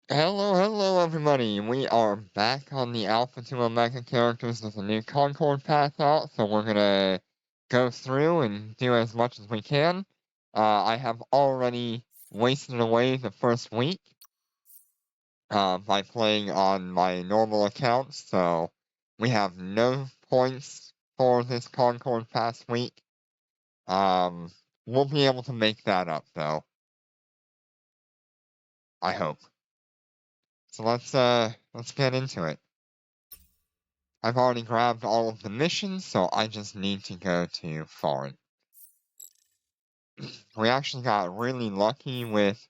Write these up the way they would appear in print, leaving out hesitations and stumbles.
Hello, everybody. We are back on the Alpha 2 Omega characters with a new Concord path out, so we're gonna go through and do as much as we can. I have already wasted away the first week by playing on my normal account, so we have no points for this Concord path week. Um, we'll be able to make that up, though. I hope. So let's get into it. I've already grabbed all of the missions, so I just need to go to foreign. We actually got really lucky with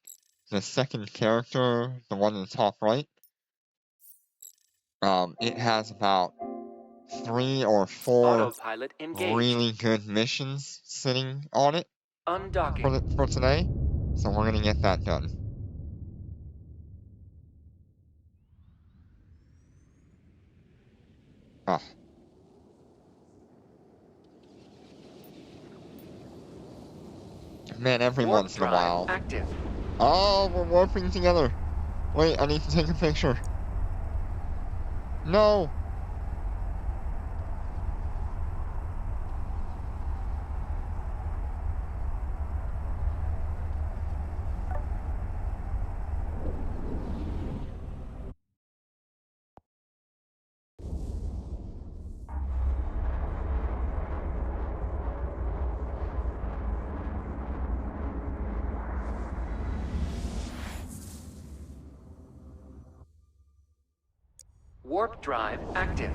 the second character, the one in the top right. It has about 3 or 4 Autopilot engaged. really good missions sitting on it Undocking. for today, so we're gonna get that done. Ah. Man, every Warp once in a drive while. active. Oh, we're warping together. Wait, I need to take a picture. No! Warp drive active.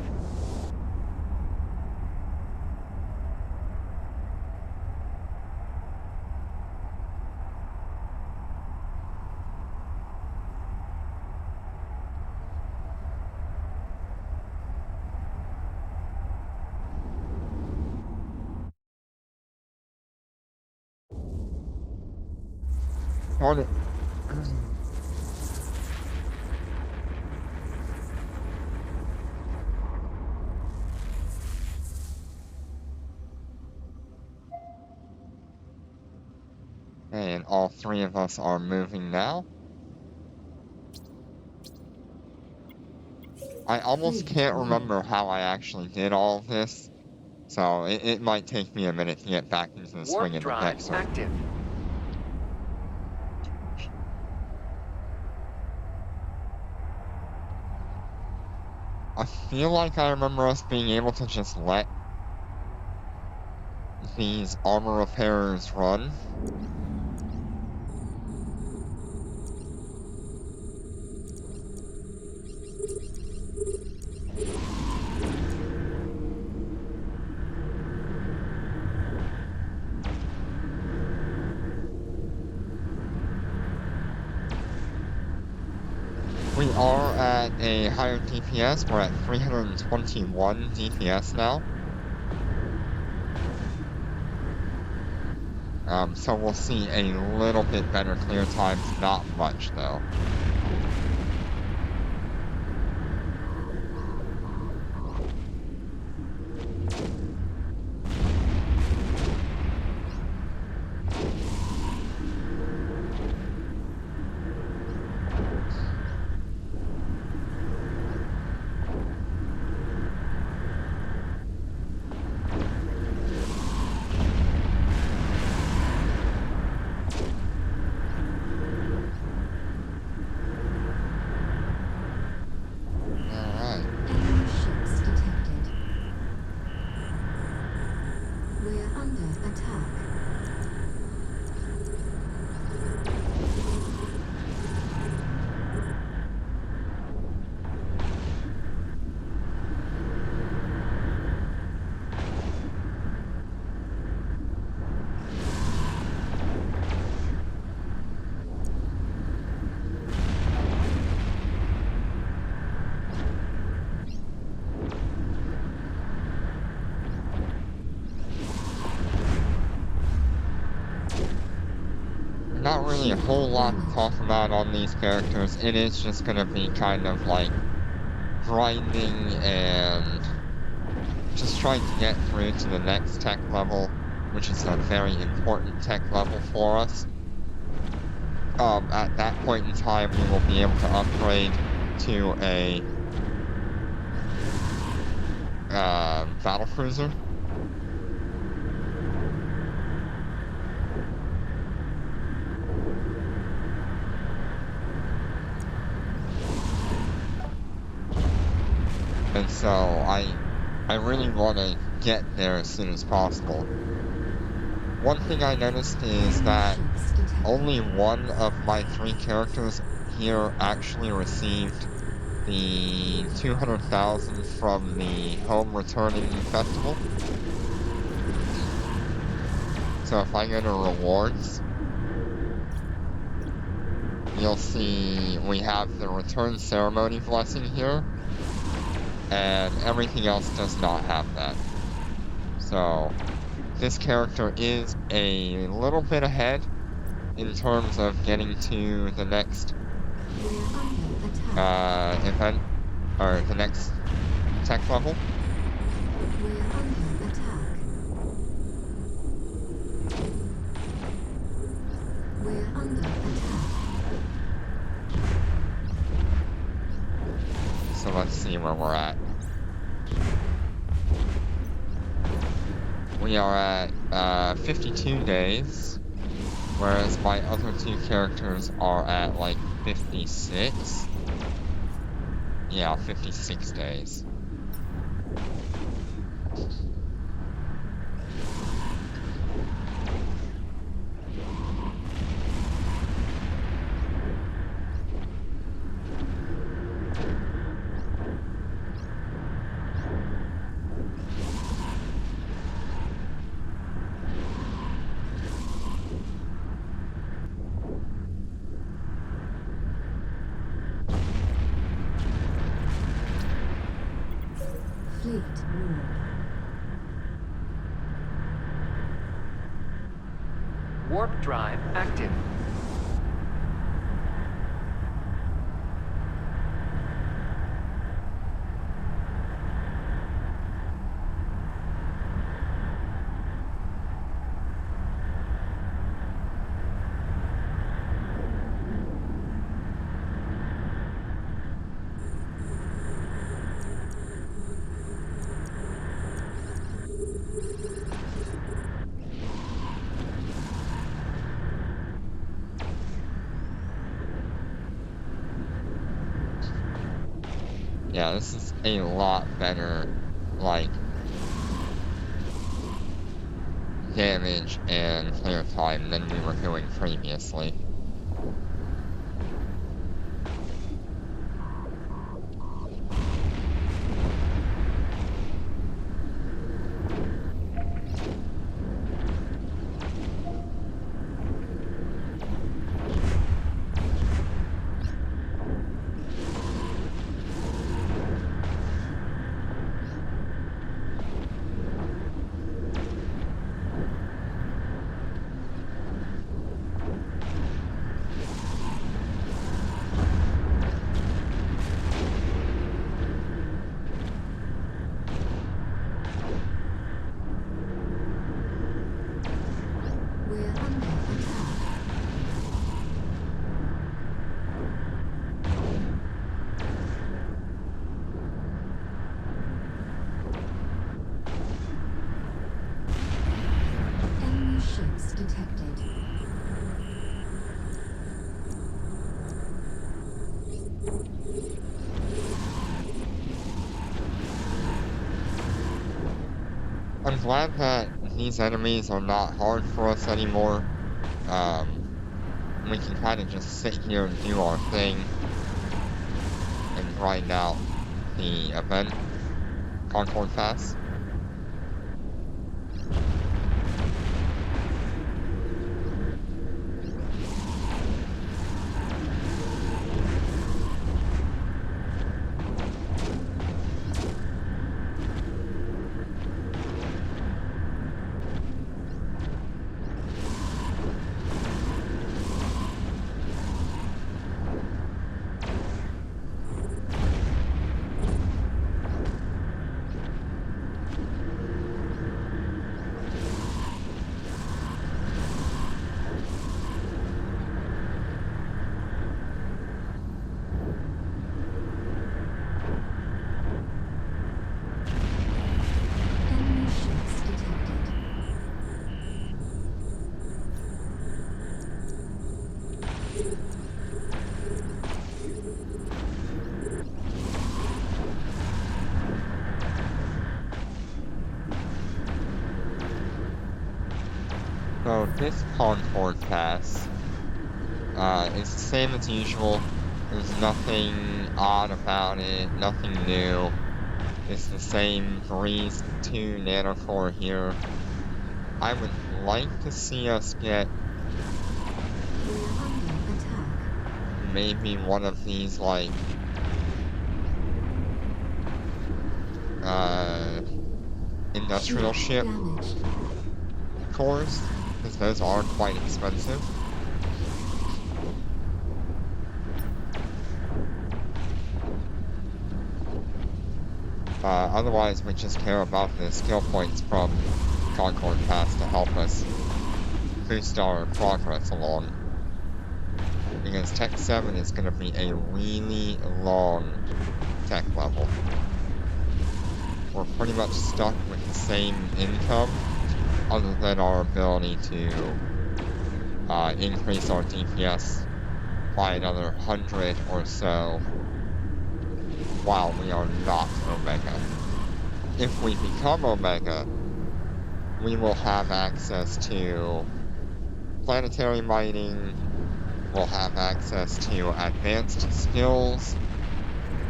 Darn it. And all 3 of us are moving now. I almost can't remember how I actually did all of this, so it might take me a minute to get back into the swing Warp of the drive vexor. active. I feel like I remember us being able to just let these armor repairers run. We are at a higher DPS. We're at 321 DPS now. So we'll see a little bit better clear times, not much though. Alright. Enemy ships detected. We're under attack. Not really a whole lot to talk about on these characters. It is just gonna be kind of like grinding and just trying to get through to the next tech level, which is a very important tech level for us. at that point in time, we will be able to upgrade to a battle cruiser. And so I really want to get there as soon as possible. One thing I noticed is that Ships detected. only one of my 3 characters here actually received the 200,000 from the home returning festival. So if I go to rewards, you'll see we have the return ceremony blessing here, and everything else does not have that. So this character is a little bit ahead in terms of getting to the next We're under attack. event, or the next tech level. We're under attack. We're under attack. So let's see where we're at. We are at 52 days, whereas my other 2 characters are at like 56. Yeah, 56 days. Fleet rule. Warp drive active. Yeah, this is a lot better, like, damage and clear time than we were doing previously. We're under attack. Enemy ships detected. I'm glad that these enemies are not hard for us anymore. We can kind of just sit here and do our thing and grind out the event, Concord Pass. So this Concord pass is the same as usual. There's nothing odd about it, nothing new. It's the same Breeze 2 nanocore here. I would like to see us get We're under attack. maybe one of these, like, industrial ship Damaged. cores, because those are quite expensive. Otherwise, we just care about the skill points from Concord Pass to help us boost our progress along. Because Tech 7 is going to be a really long tech level. We're pretty much stuck with the same income, other than our ability to increase our DPS by another 100 or so while we are not Omega. If we become Omega, we will have access to planetary mining, we'll have access to advanced skills,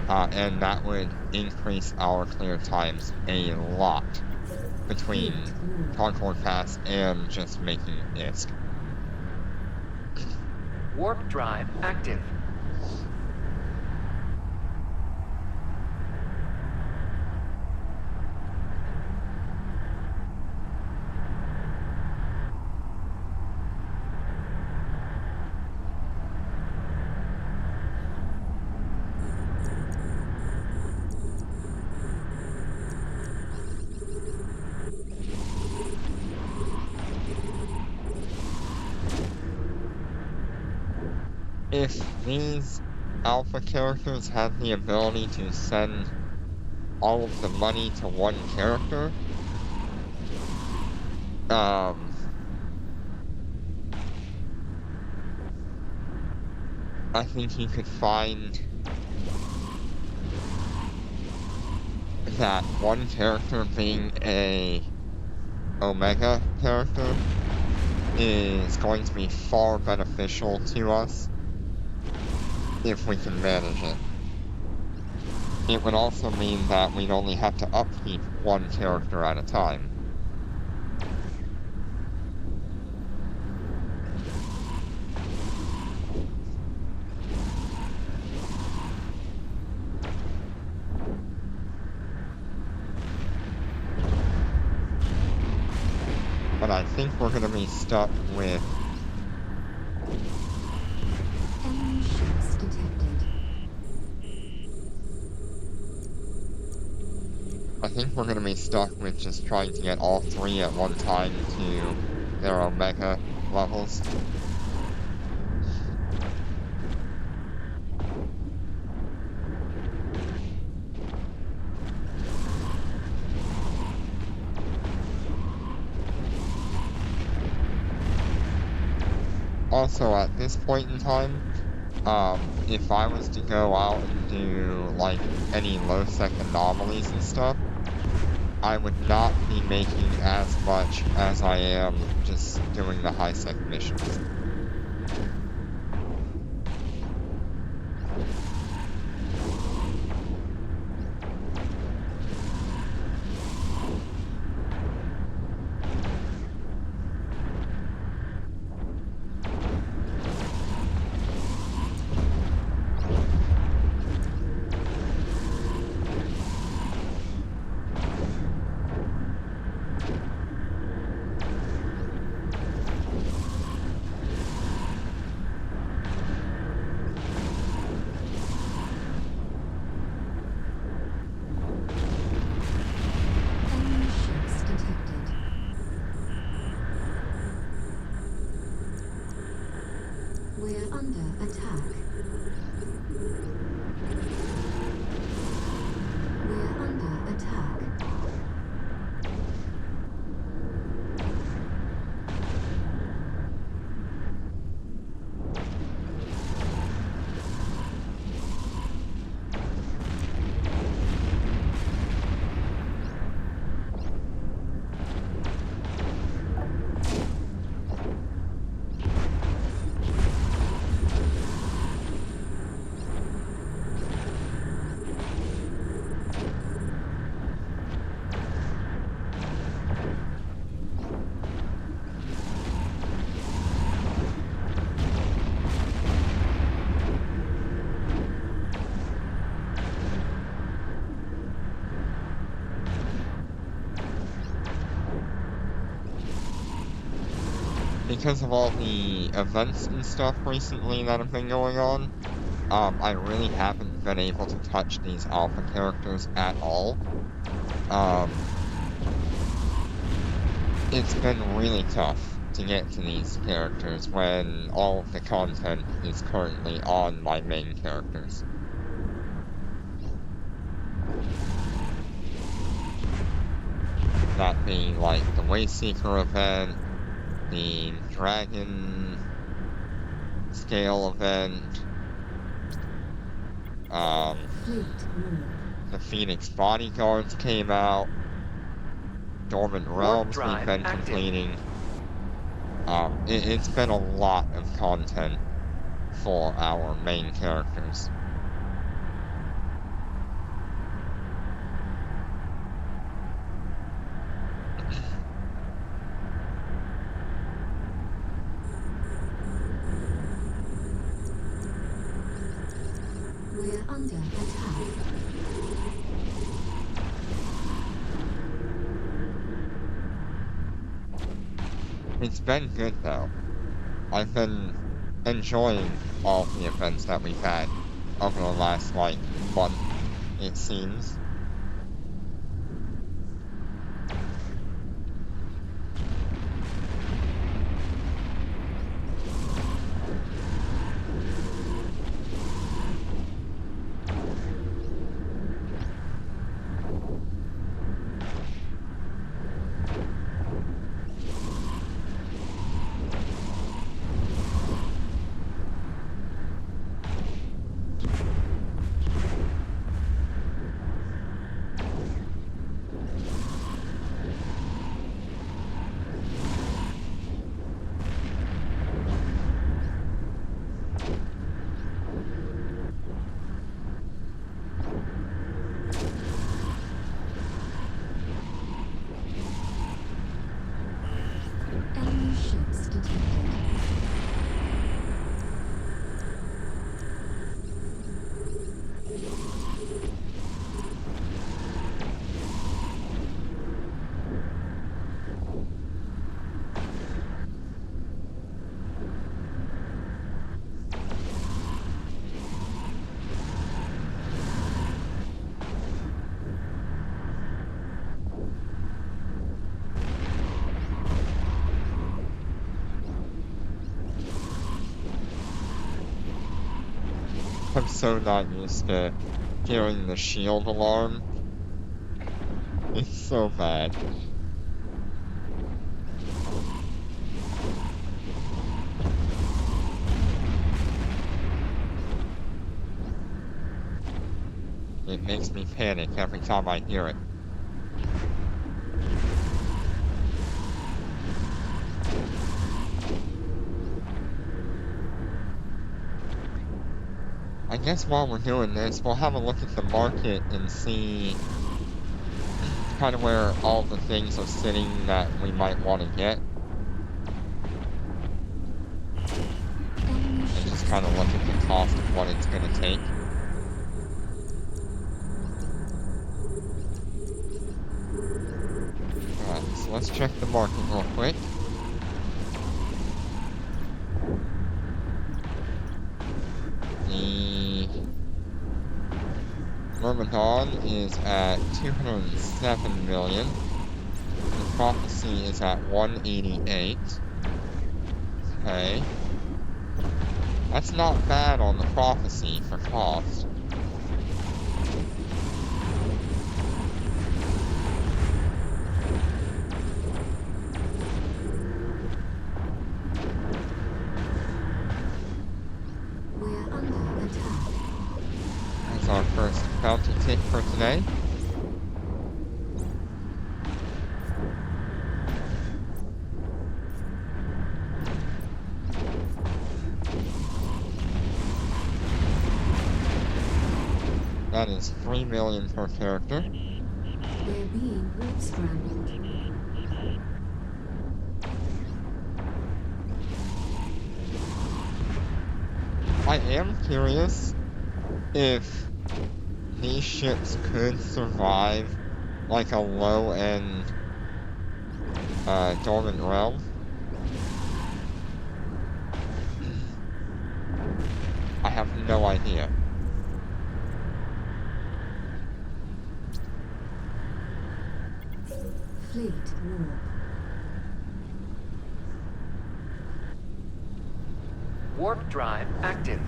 and that would increase our clear times a lot between Concord Pass and just making ISK. Warp drive active. If these alpha characters have the ability to send all of the money to one character, I think you could find that one character being a Omega character is going to be far beneficial to us if we can manage it. It would also mean that we'd only have to upkeep one character at a time. But I think we're going to be stuck with Enemy ships detected. I think we're going to be stuck with just trying to get all three at one time to their Omega levels. Also, at this point in time, if I was to go out and do, like, any low-sec anomalies and stuff, I would not be making as much as I am just doing the high-sec missions. Enemy ships detected. We're under attack. We're under attack. because of all the events and stuff recently that have been going on, I really haven't been able to touch these alpha characters at all. It's been really tough to get to these characters when all of the content is currently on my main characters. That being like the Wayseeker event, the Dragon Scale event, Fleet move. the Phoenix Bodyguards came out, Dormant Realms we've drive been active. completing. It's been a lot of content for our main characters. We're under attack. It's been good though. I've been enjoying all the events that we've had over the last, like, month, it seems. Enemy ships detected. I'm so not used to hearing the shield alarm. It's so bad. It makes me panic every time I hear it. I guess while we're doing this, we'll have a look at the market and see kind of where all the things are sitting that we might want to get. Enemy And ships just kind of look at the cost of what it's going to take. Alright, so let's check the market real quick. The Myrmidon is at 207 million. The Prophecy is at 188. Okay. That's not bad on the Prophecy for cost. We're under attack. That's our first bounty tick for today. That is 3 million per character. We're being warp scrambled. I am curious if these ships could survive like a low-end Dormant Realm. idea. Fleet warp. Warp drive active.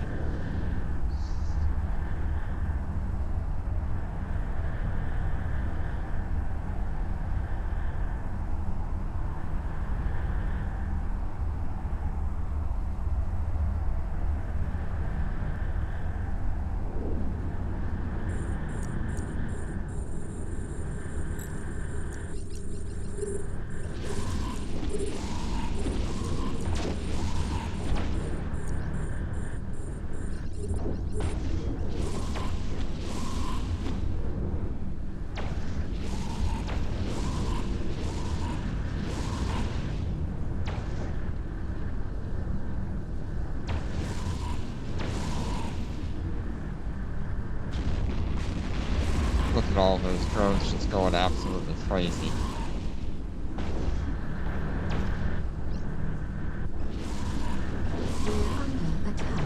Look at all those drones just going absolutely crazy. We're under attack.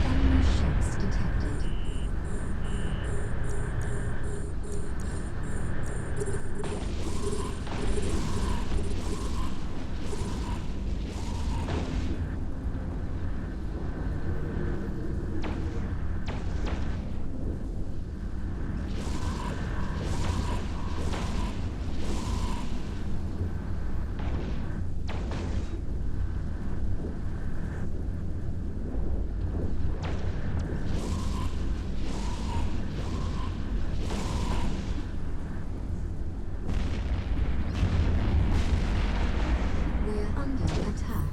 Enemy ships detected. We're under attack.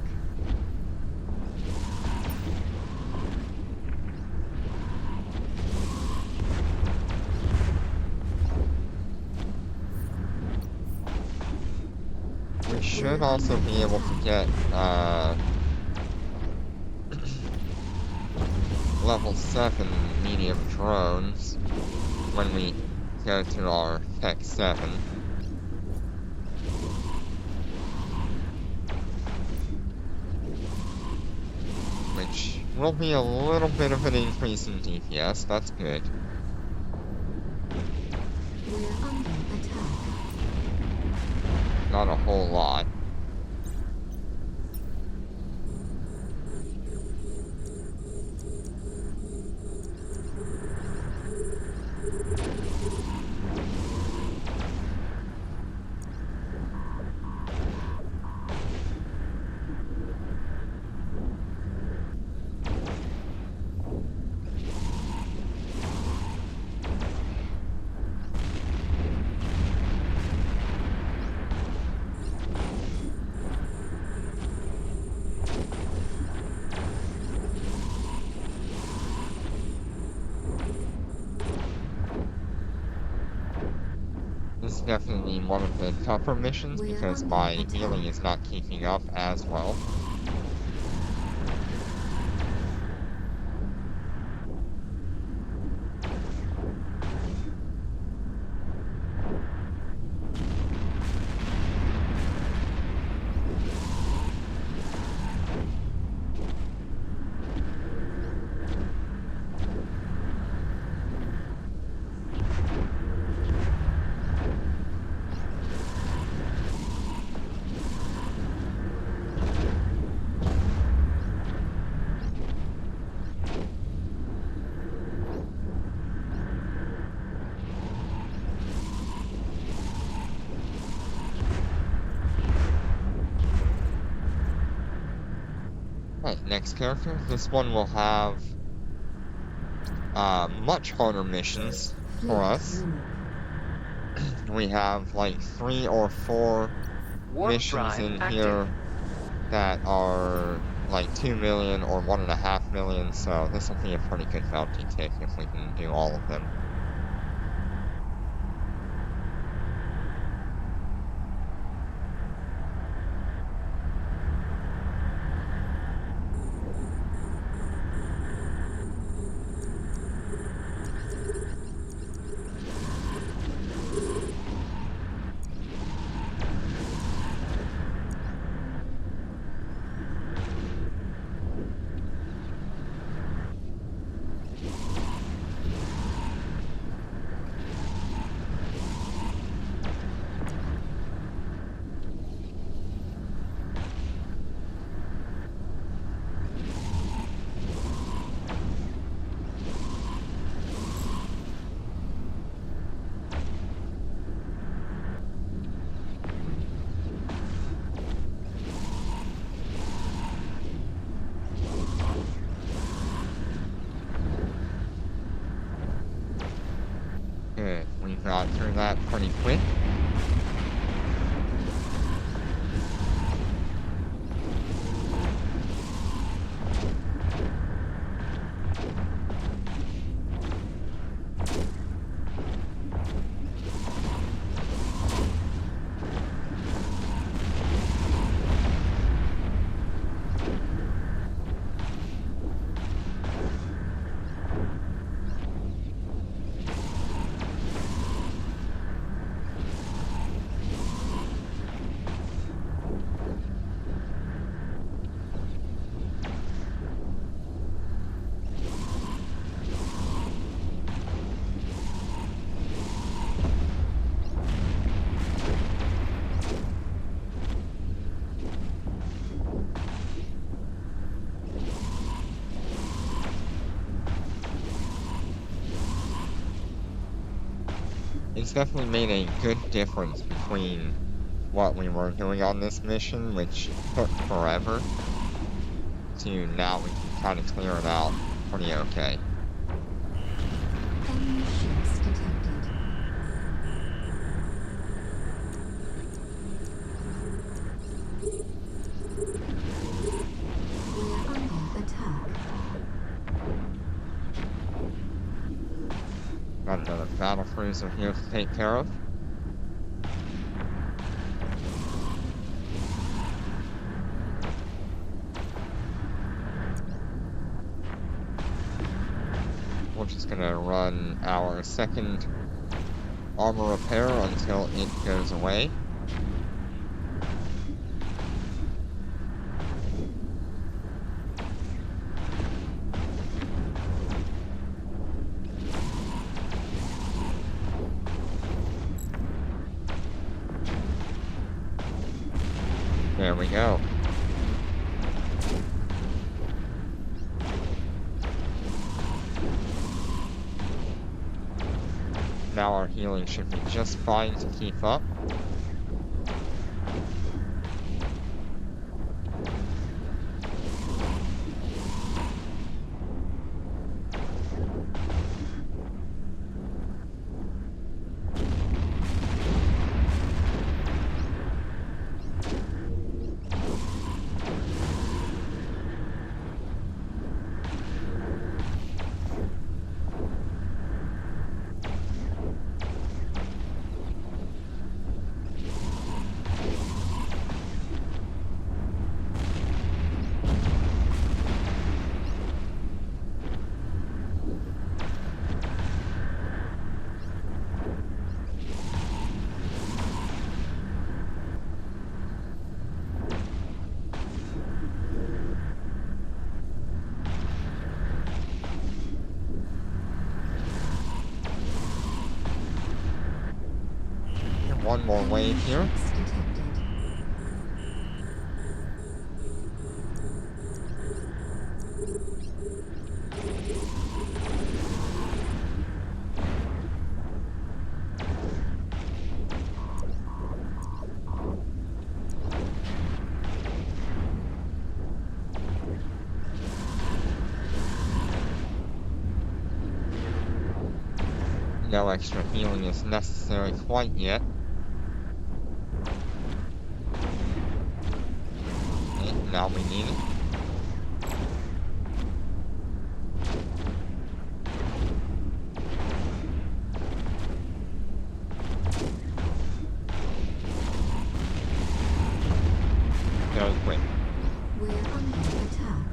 We should also be able to get, level 7 medium drones when we go to our Tech 7. Which will be a little bit of an increase in DPS, that's good. We're under attack. Not a whole lot. This is definitely one of the tougher missions We're because under my attack. healing is not keeping up as well. Right, next character. This one will have much harder missions for us. Fleet warp. We have like 3 or 4 Warp missions drive in active. here that are like 2 million or 1.5 million, so this will be a pretty good bounty tick if we can do all of them. Good, we got through that pretty quick. It's definitely made a good difference between what we were doing on this mission, which took forever, to now we can kind of clear it out pretty okay. Enemy ships detected. We're under attack. Got another battle cruiser here to take care of. We're just gonna run our second armor repair until it goes away. There we go. Now our healing should be just fine to keep up. One more wave here. Ships detected. No extra healing is necessary quite yet. Now we need it. Go quick. We're under attack.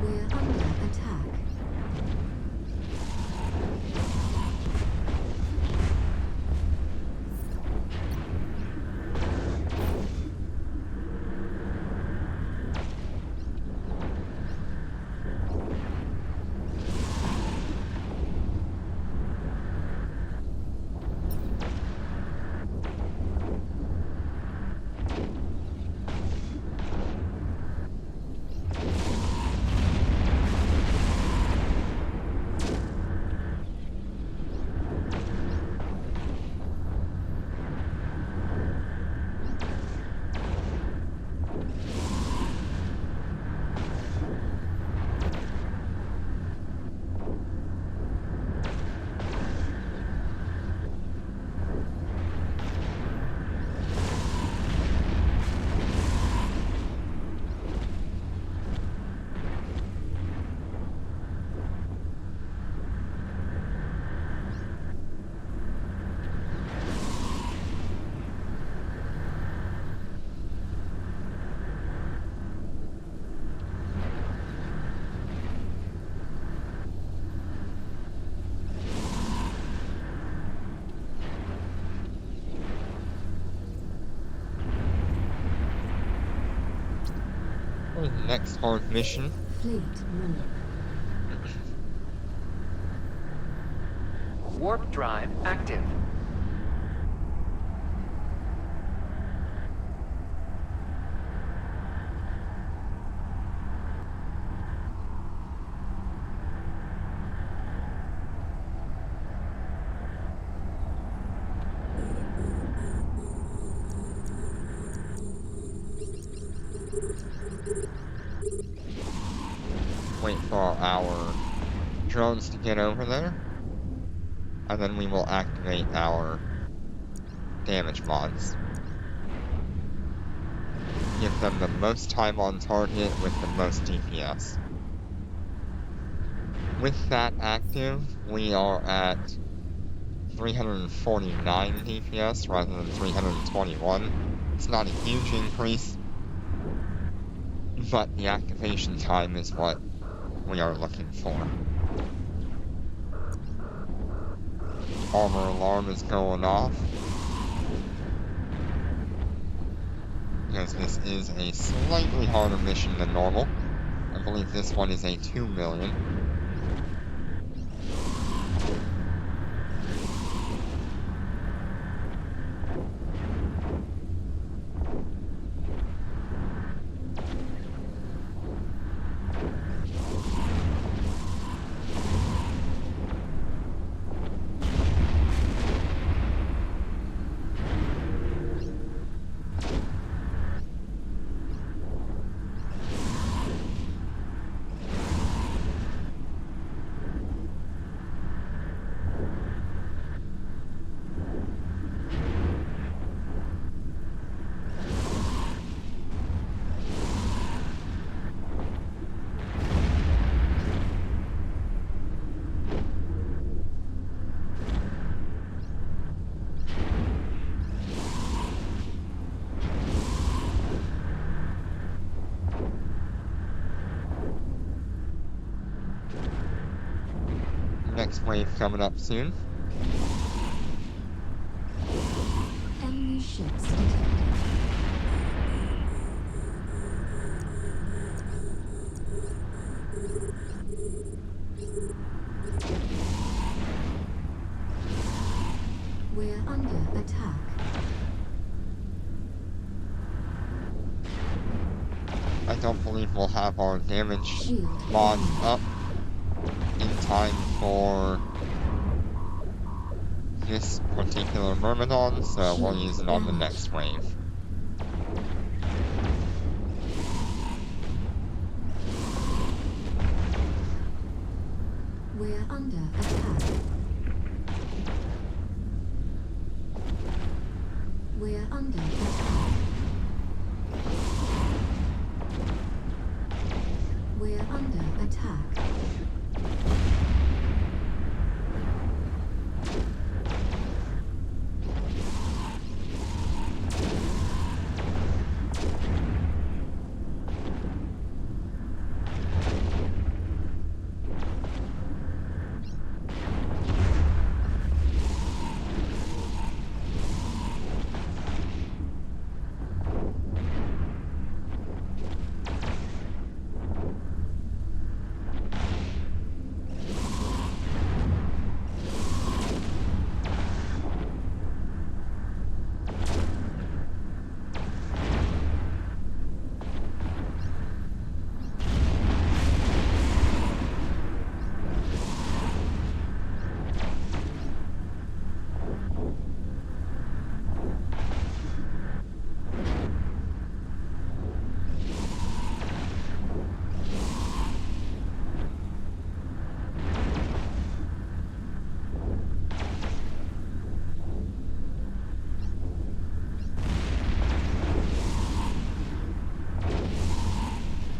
We're under attack. Next hard mission. Fleet running. Warp drive active. Wait for our drones to get over there. And then we will activate our damage mods. Give them the most time on target with the most DPS. With that active, we are at 349 DPS rather than 321. It's not a huge increase, but the activation time is what we are looking for. Armor alarm is going off, because this is a slightly harder mission than normal. I believe this one is a 2 million. Next wave coming up soon. Enemy ships detected. We're under attack. I don't believe we'll have our damage Shield mods up in time for this particular Myrmidon, so we'll use it on the next wave. We're under attack. We're under attack. We're under attack.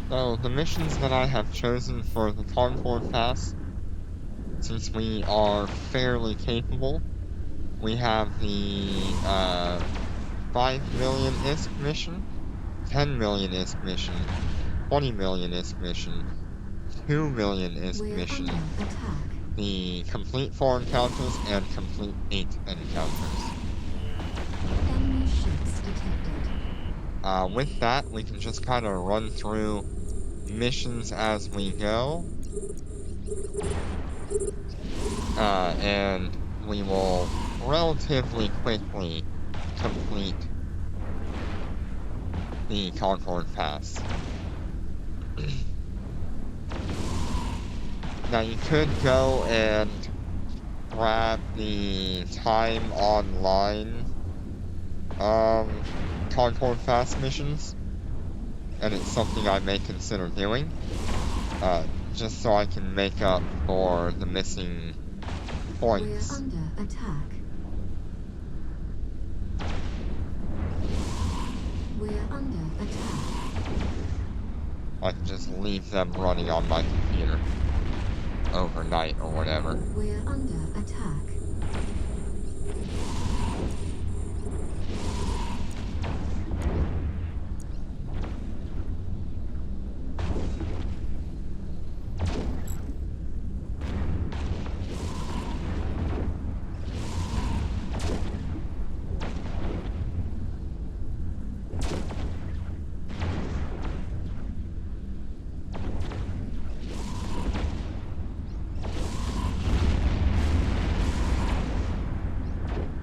So, the missions that I have chosen for the Concord Pass, since we are fairly capable, we have the 5 million ISK mission, 10 million ISK mission, 20 million ISK mission, 2 million ISK We're mission, under attack. the complete 4 encounters, and complete 8 encounters. Enemy ships detected. With that, we can just kind of run through missions as we go. And we will relatively quickly complete the Concord Pass. Now you could go and grab the time online Concord Pass missions, and it's something I may consider doing, just so I can make up for the missing points. We're under attack. We're under attack. I can just leave them running on my computer overnight or whatever. We're under attack.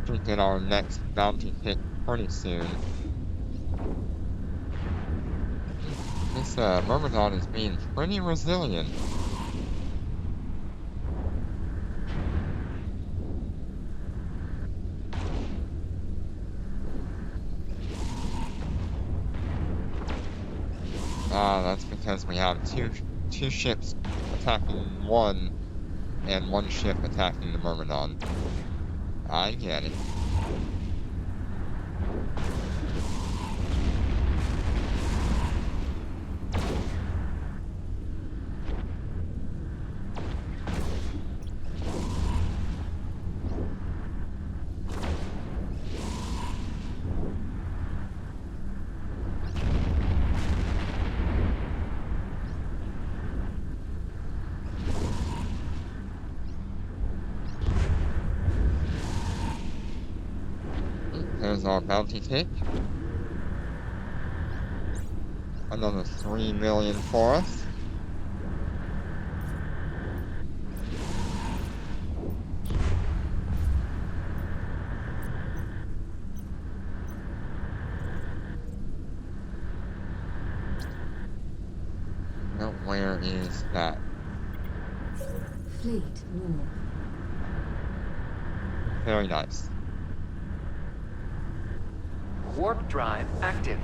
We get our next bounty hit pretty soon. This Myrmidon is being pretty resilient. That's because we have two ships attacking one, and one ship attacking the Myrmidon. I get it. There's our bounty tick. Another 3 million for us. Now, where is that? Fleet war. Very nice. Warp drive active.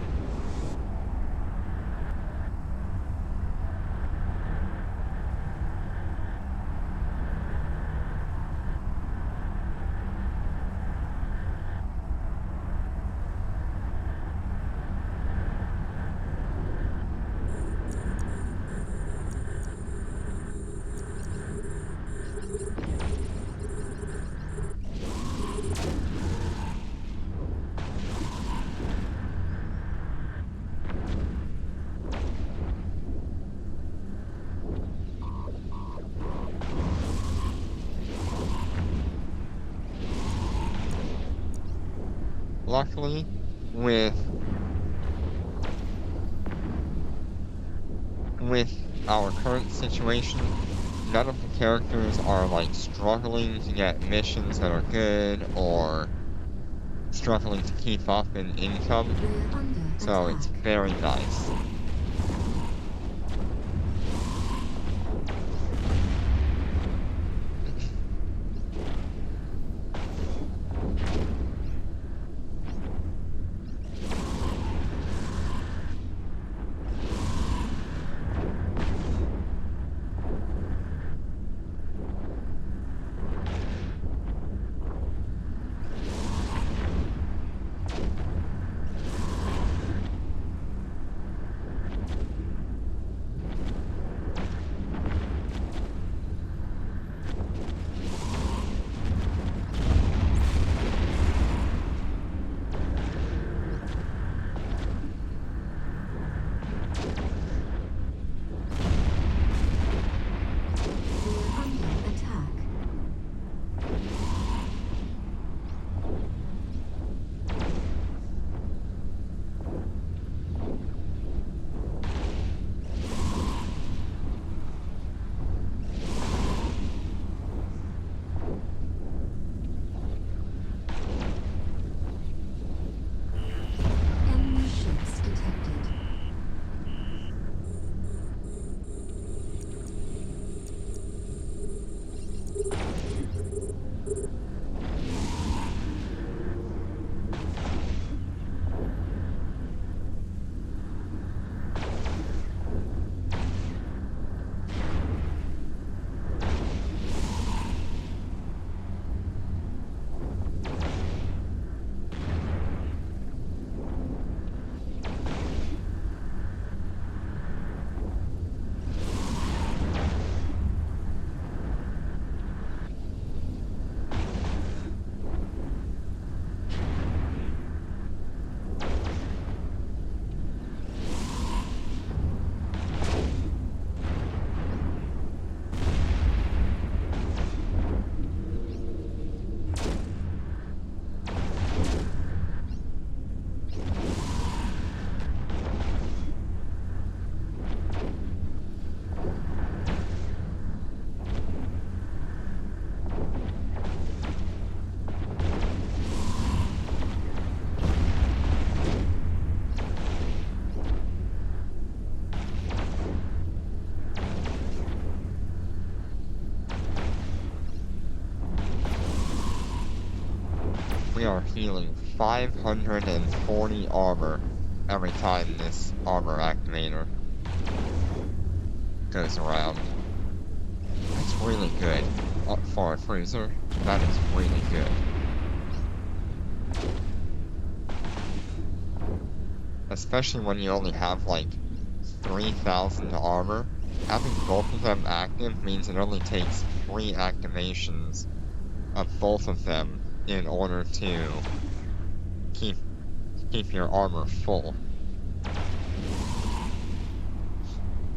luckily, with our current situation, none of the characters are like struggling to get missions that are good or struggling to keep up in income. We're under So it's attack. very nice. We're under attack. Enemy ships detected. We are healing 540 armor every time this armor activator goes around. That's really good. For a cruiser, that is really good. Especially when you only have like 3,000 armor, having both of them active means it only takes 3 activations of both of them in order to keep your armor full.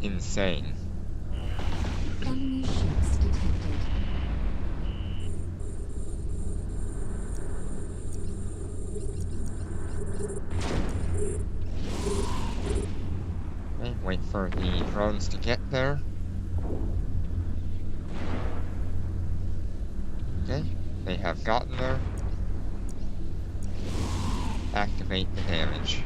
Insane. Enemy ships detected. Okay, wait for the drones to get there. Okay, they have gotten there. Activate the damage.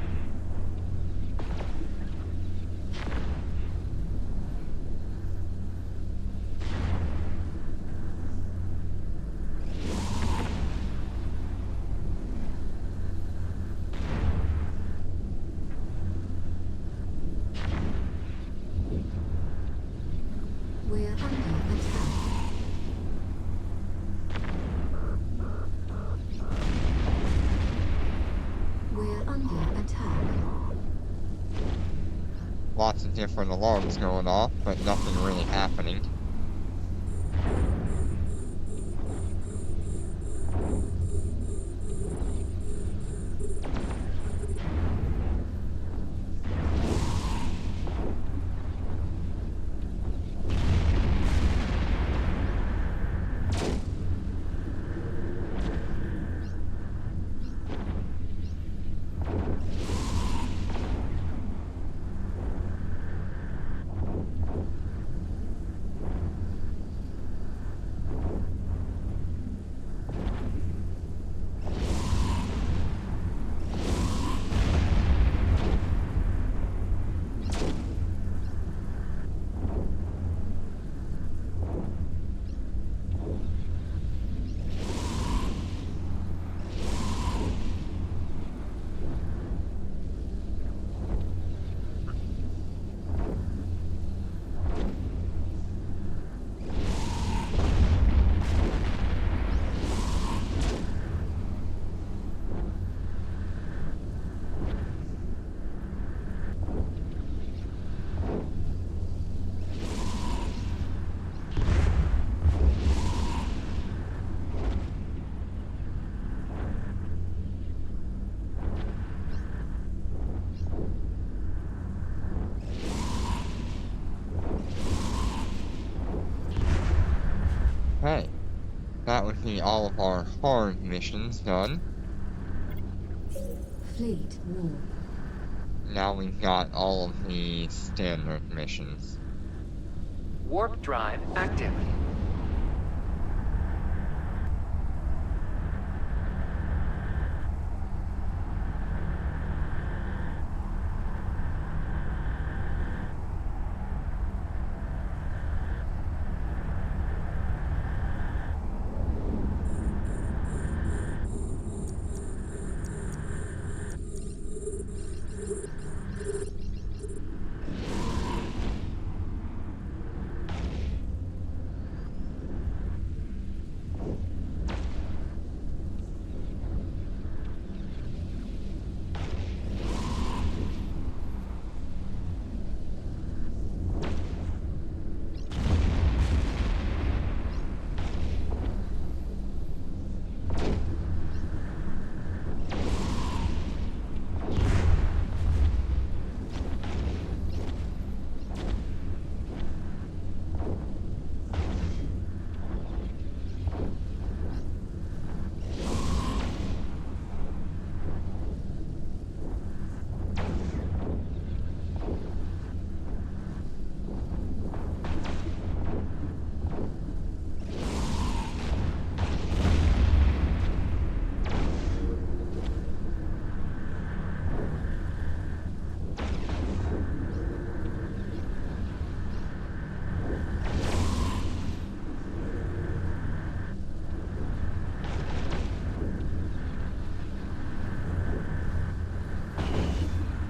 We're under attack. We're under attack. Lots of different alarms going off, but nothing really happening. that would be all of our hard missions done. Fleet warp. Now we've got all of the standard missions. Warp drive active.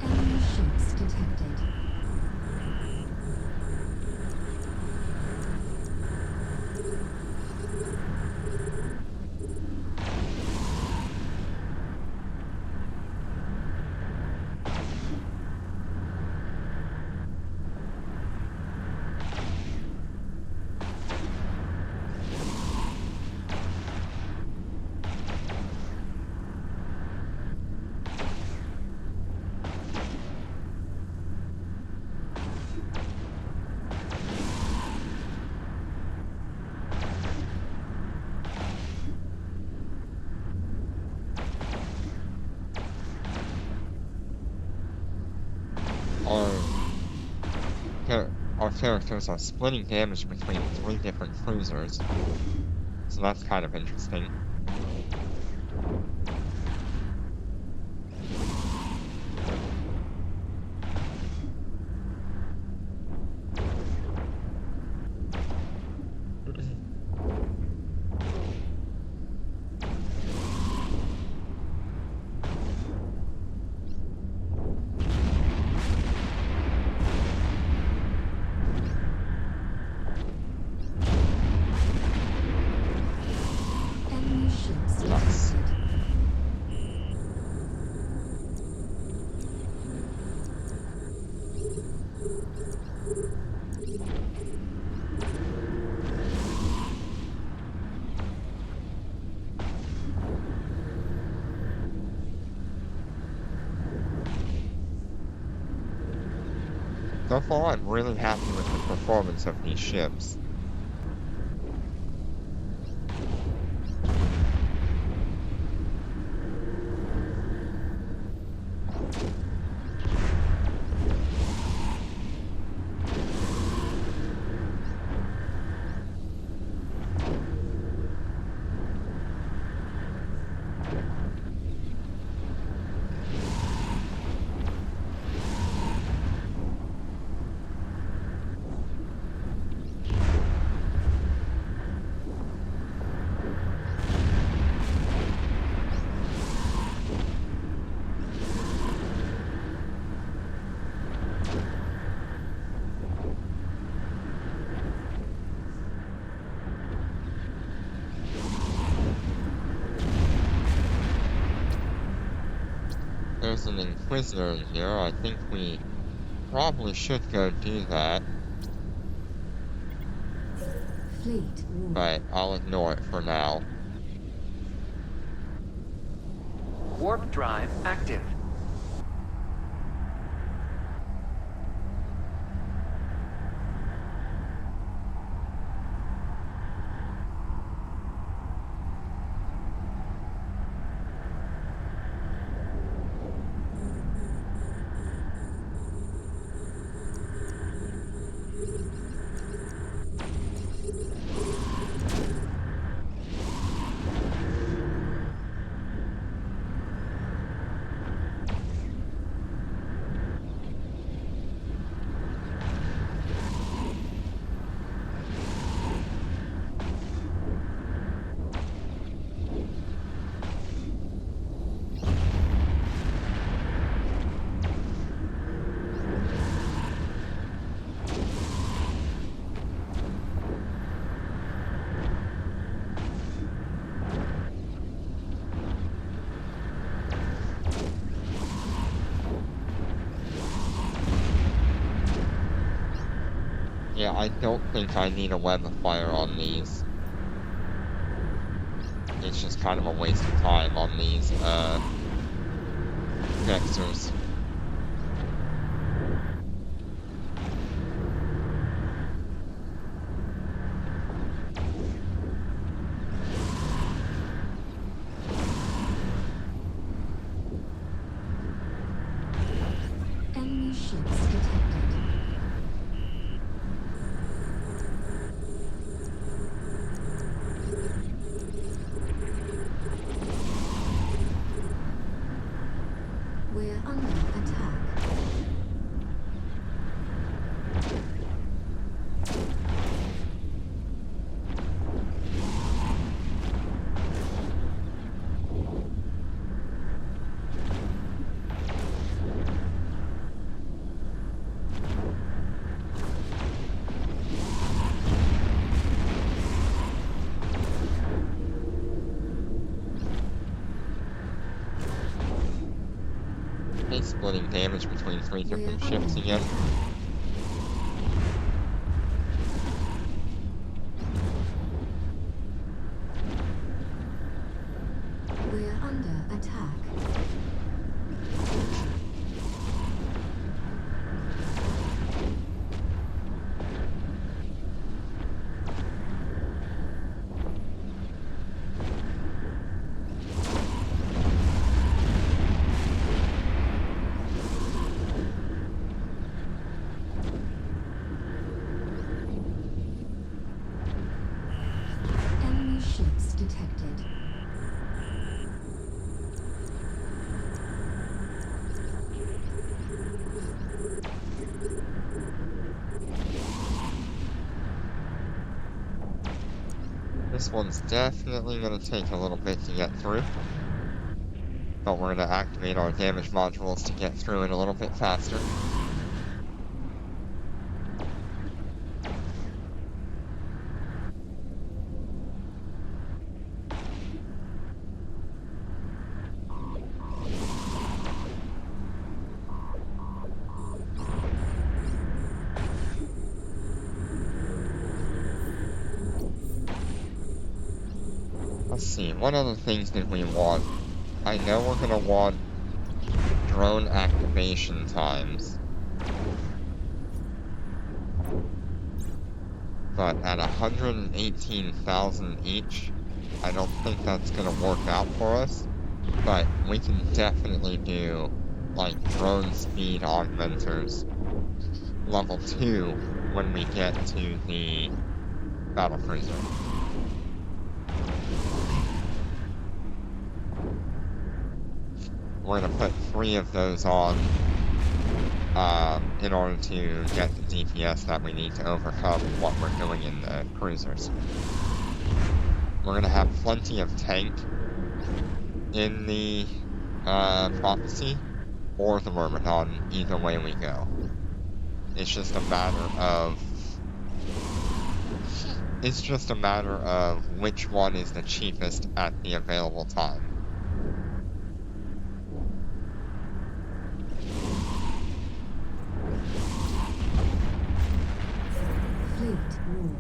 Enemy ships detected. Our, our characters are splitting damage between 3 different cruisers. So that's kind of interesting. Enemy ships Nice. detected. So far, I'm really happy with the performance of these ships. There's an Inquisitor in here. I think we probably should go do that, Fleet warp. but I'll ignore it for now. Warp drive active. Yeah, I don't think I need a web of fire on these. It's just kind of a waste of time on these, vectors. Enemy ships detected. We're under attack. Okay, splitting damage between 3 different ships again. We're under attack. Enemy ships detected. This one's definitely gonna take a little bit to get through. But we're gonna activate our damage modules to get through it a little bit faster. Let's see, what other things did we want? I know we're gonna want drone activation times. But at 118,000 each, I don't think that's gonna work out for us. But we can definitely do, like, drone speed augmenters level 2 when we get to the battle cruiser. We're gonna put 3 of those on in order to get the DPS that we need to overcome what we're doing in the cruisers. We're gonna have plenty of tank in the Prophecy or the Myrmidon, either way we go. It's just a matter of which one is the cheapest at the available time. Fleet warp.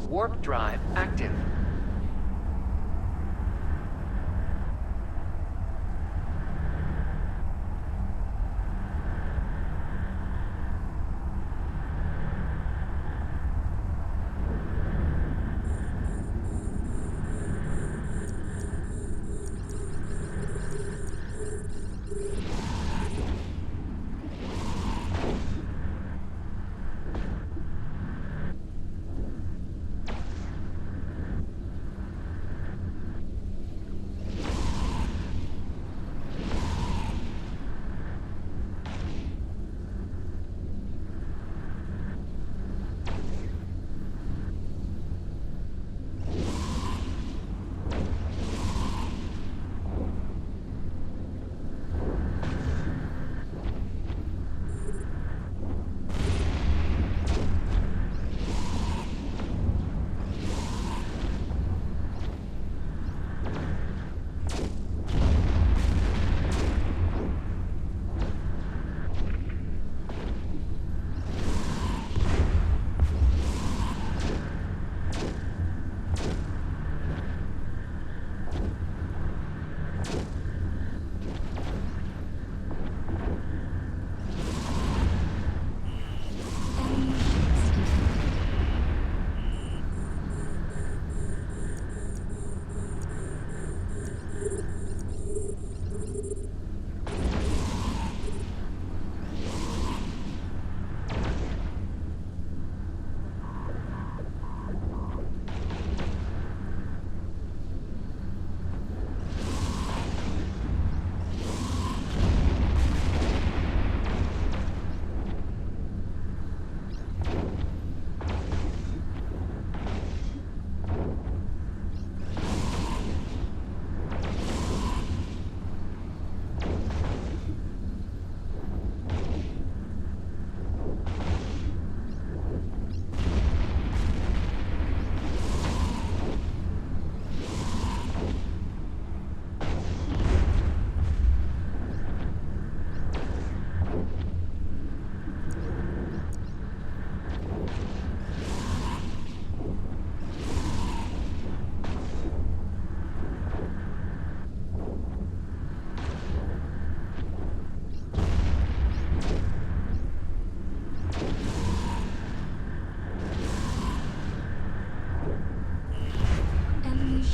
Warp drive active.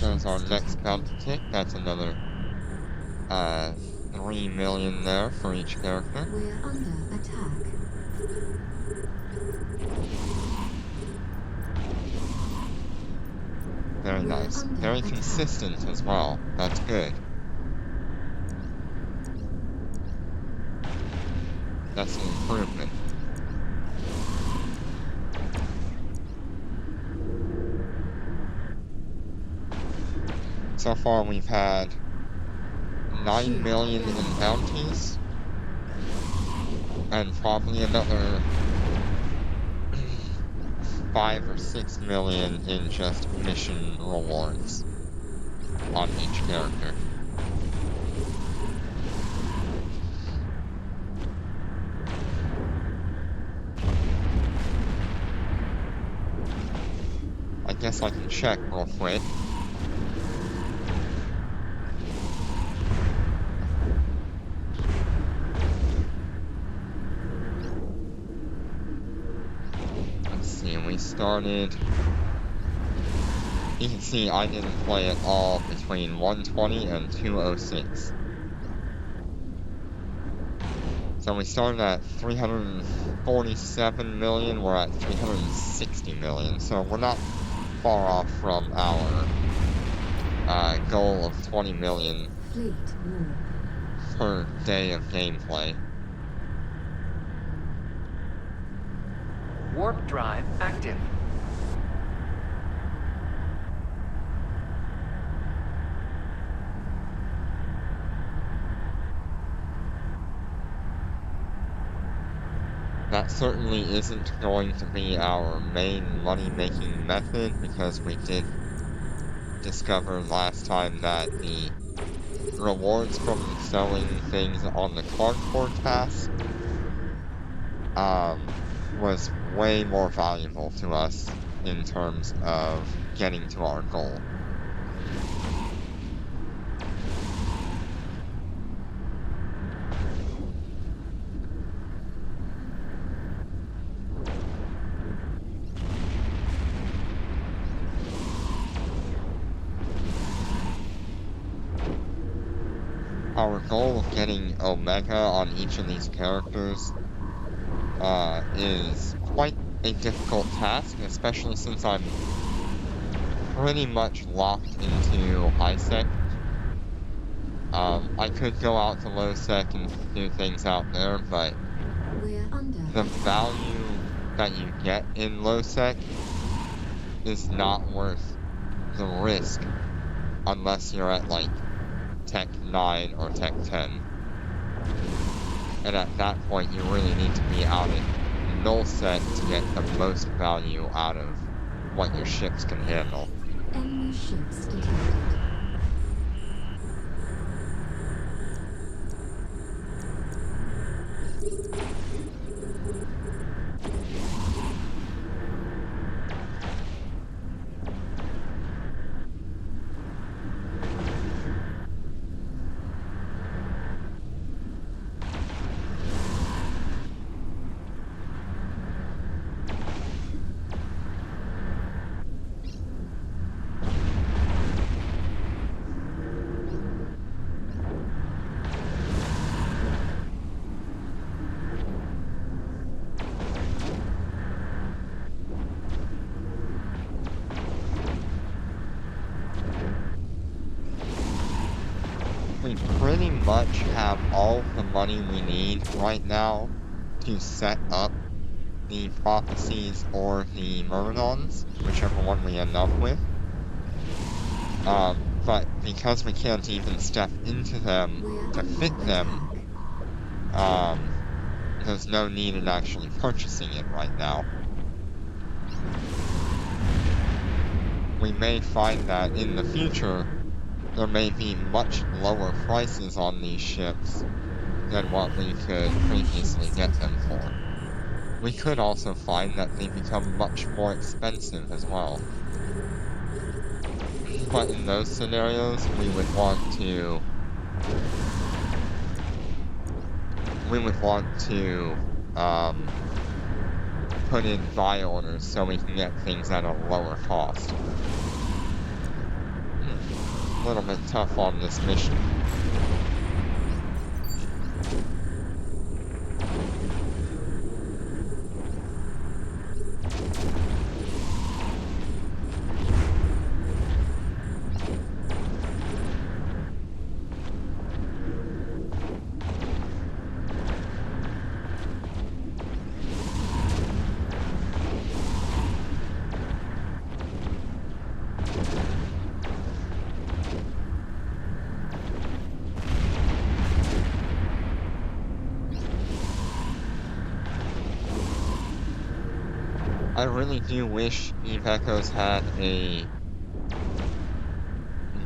There's our ships next detected. bounty tick. That's another 3 million there for each character. We're under attack. Very We're nice. under Very attack. consistent as well. That's good. That's an improvement. So far we've had 9 million in bounties. And probably another 5 or 6 million in just mission rewards on each character. I guess I can check real quick. Let's see, we started... You can see I didn't play at all between 120 and 206. So we started at 347 million, we're at 360 million, so we're not far off from our goal of 20 million Fleet war. per day of gameplay. Warp drive active. That certainly isn't going to be our main money-making method, because we did discover last time that the rewards from selling things on the Concord pass was way more valuable to us in terms of getting to our goal. Our goal of getting Omega on each of these characters is quite a difficult task, especially since I'm pretty much locked into high sec. I could go out to low sec and do things out there, but We're under the attack. value that you get in low sec is not worth the risk unless you're at like Tech 9 or Tech 10. And at that point you really need to be out at null sec to get the most value out of what your ships can handle. Enemy ships detected. We pretty much have all the money we need right now to set up the prophecies or the myrmidons, whichever one we end up with. But because we can't even step into them We're to under fit them, attack. there's no need in actually purchasing it right now. We may find that in the future, there may be much lower prices on these ships than what we could previously get them for. We could also find that they become much more expensive as well. But in those scenarios, we would want to put in buy orders so we can get things at a lower cost. A little bit tough on this mission. I really do wish Eve Echoes had a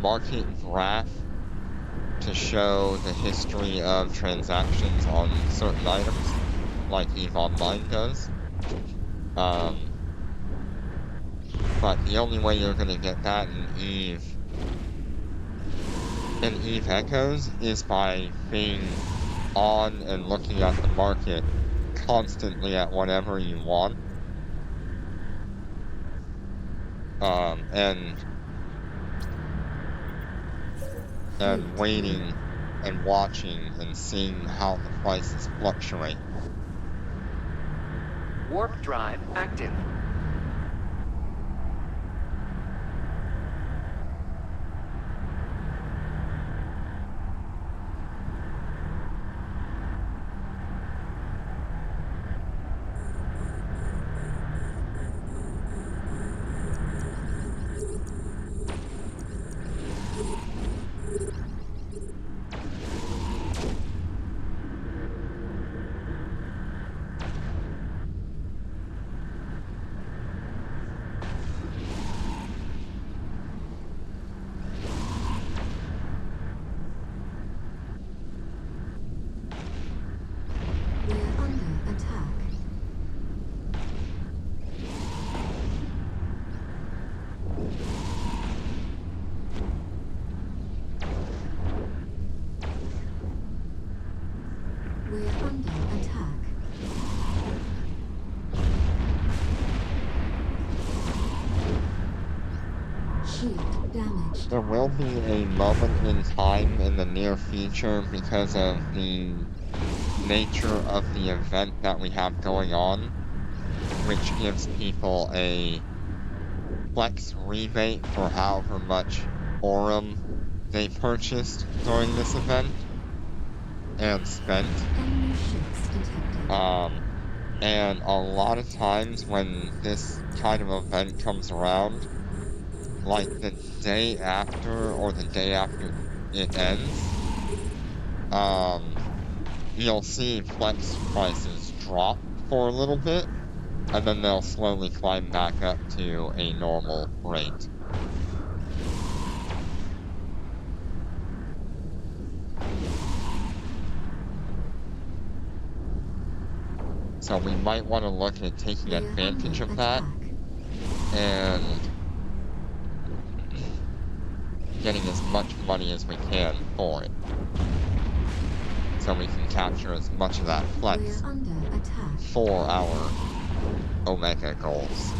market graph to show the history of transactions on certain items, like EVE Online does. But the only way you're gonna get that in Eve Echoes is by being on and looking at the market constantly at whatever you want. And waiting and watching and seeing how the prices fluctuate. Warp drive active. We're under attack. We're under attack. Shield damaged. There will be a moment in time in the near future because of the nature of the event that we have going on, which gives people a flex rebate for however much Aurum they purchased during this event and spent. Enemy ships detected. And a lot of times when this kind of event comes around, like the day after or the day after it ends, you'll see flex prices drop for a little bit, and then they'll slowly climb back up to a normal rate. So we might want to look at taking We're advantage under of that attack. and getting as much money as we can for it. So we can capture as much of that flex We're under attack. for our Omega goals.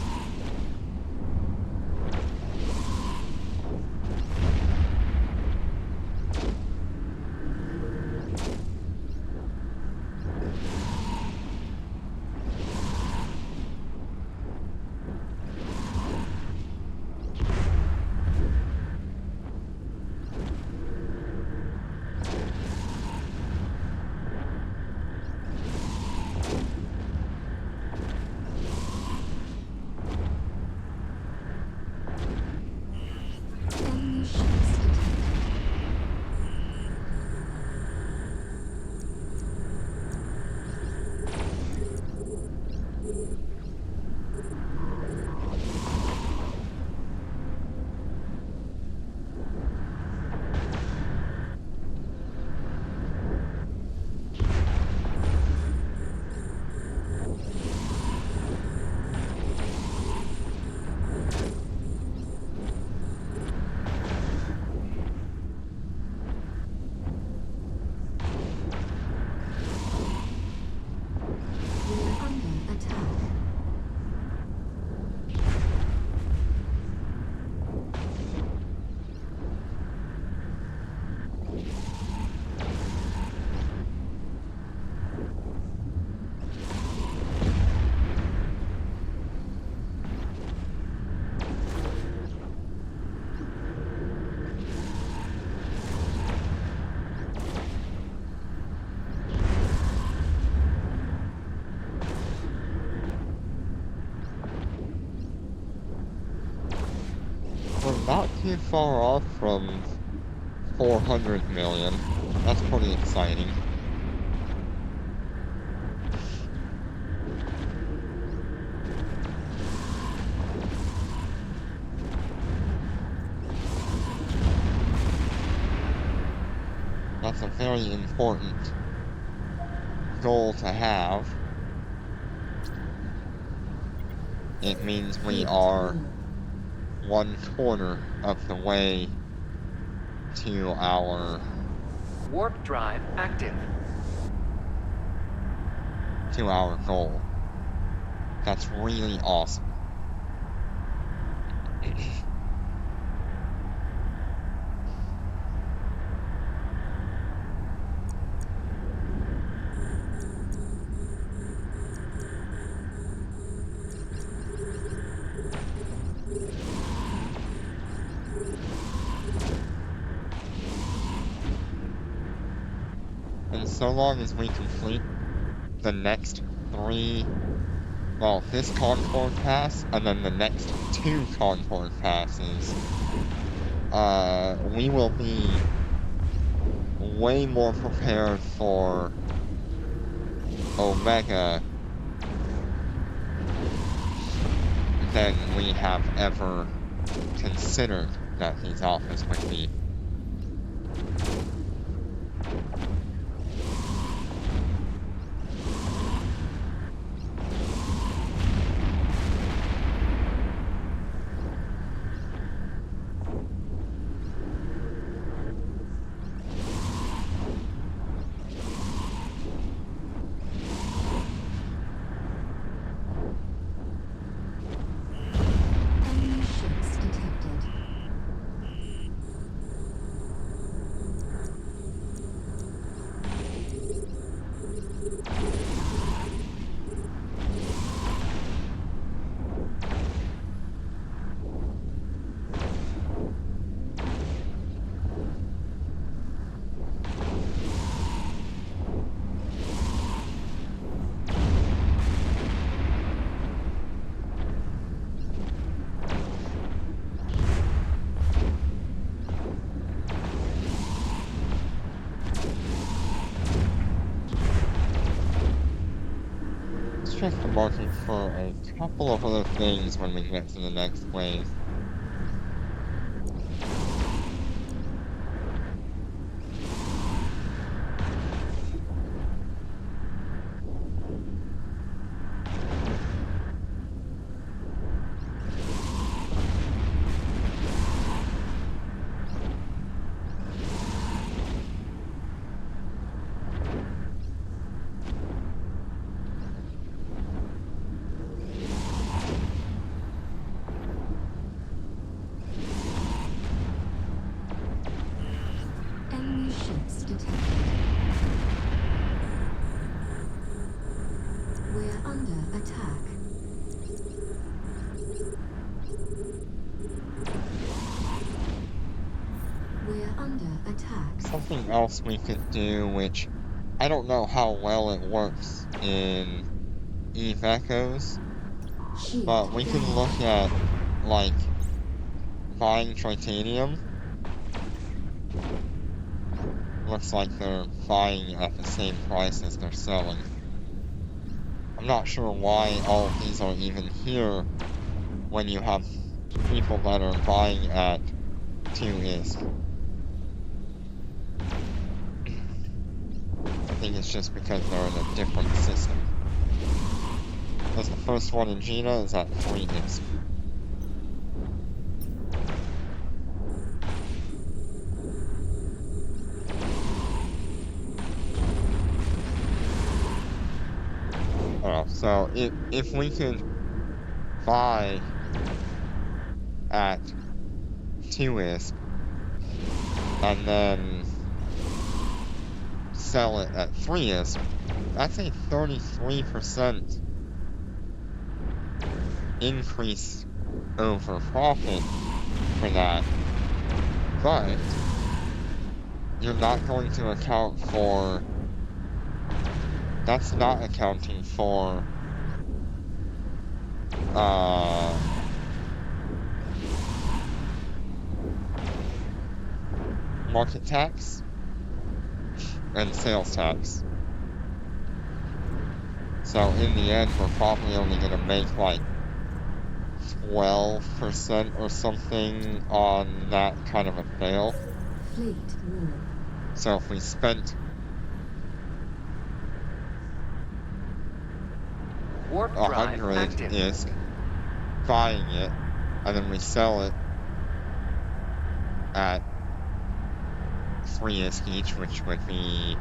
not too far off from 400 million. That's pretty exciting. That's a very important goal to have. It means we are 1/4 of the way to our Warp drive active. goal. That's really awesome. And so long as we complete the next 3, well, this Concord pass, and then the next 2 Concord passes, we will be way more prepared for Omega than we have ever considered that these alphas would be. Enemy ships detected. Let's check the market for a couple of other things when we get to the next wave. Enemy ships detected. We're under attack. We're under attack. Something else we could do, which I don't know how well it works in Eve Echoes, Shield but we can damaged. look at, like, buying titanium. Looks like they're buying at the same price as they're selling. I'm not sure why all of these are even here when you have people that are buying at 2 ISK. I think it's just because they're in a different system. Because the first one in Gina is at 3 ISK. So if we could buy at 2 ISK and then sell it at 3 ISK, that's a 33% increase over profit for that. But you're not going to account for, that's not accounting for market tax and sales tax. So in the end, we're probably only gonna make like 12% or something on that kind of a sale. Fleet warp. So if we spent Warp drive 100 active. ISK buying it, and then we sell it at 3 ISK each, which would be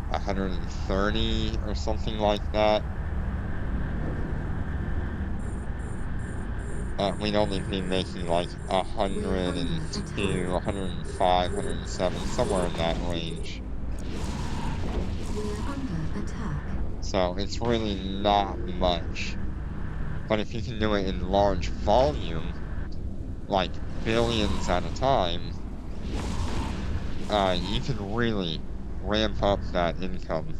130 or something like that. We'd only be making like 102, 105, 107, somewhere in that range. We're under attack. So it's really not much. But if you can do it in large volume, like billions at a time, you can really ramp up that income.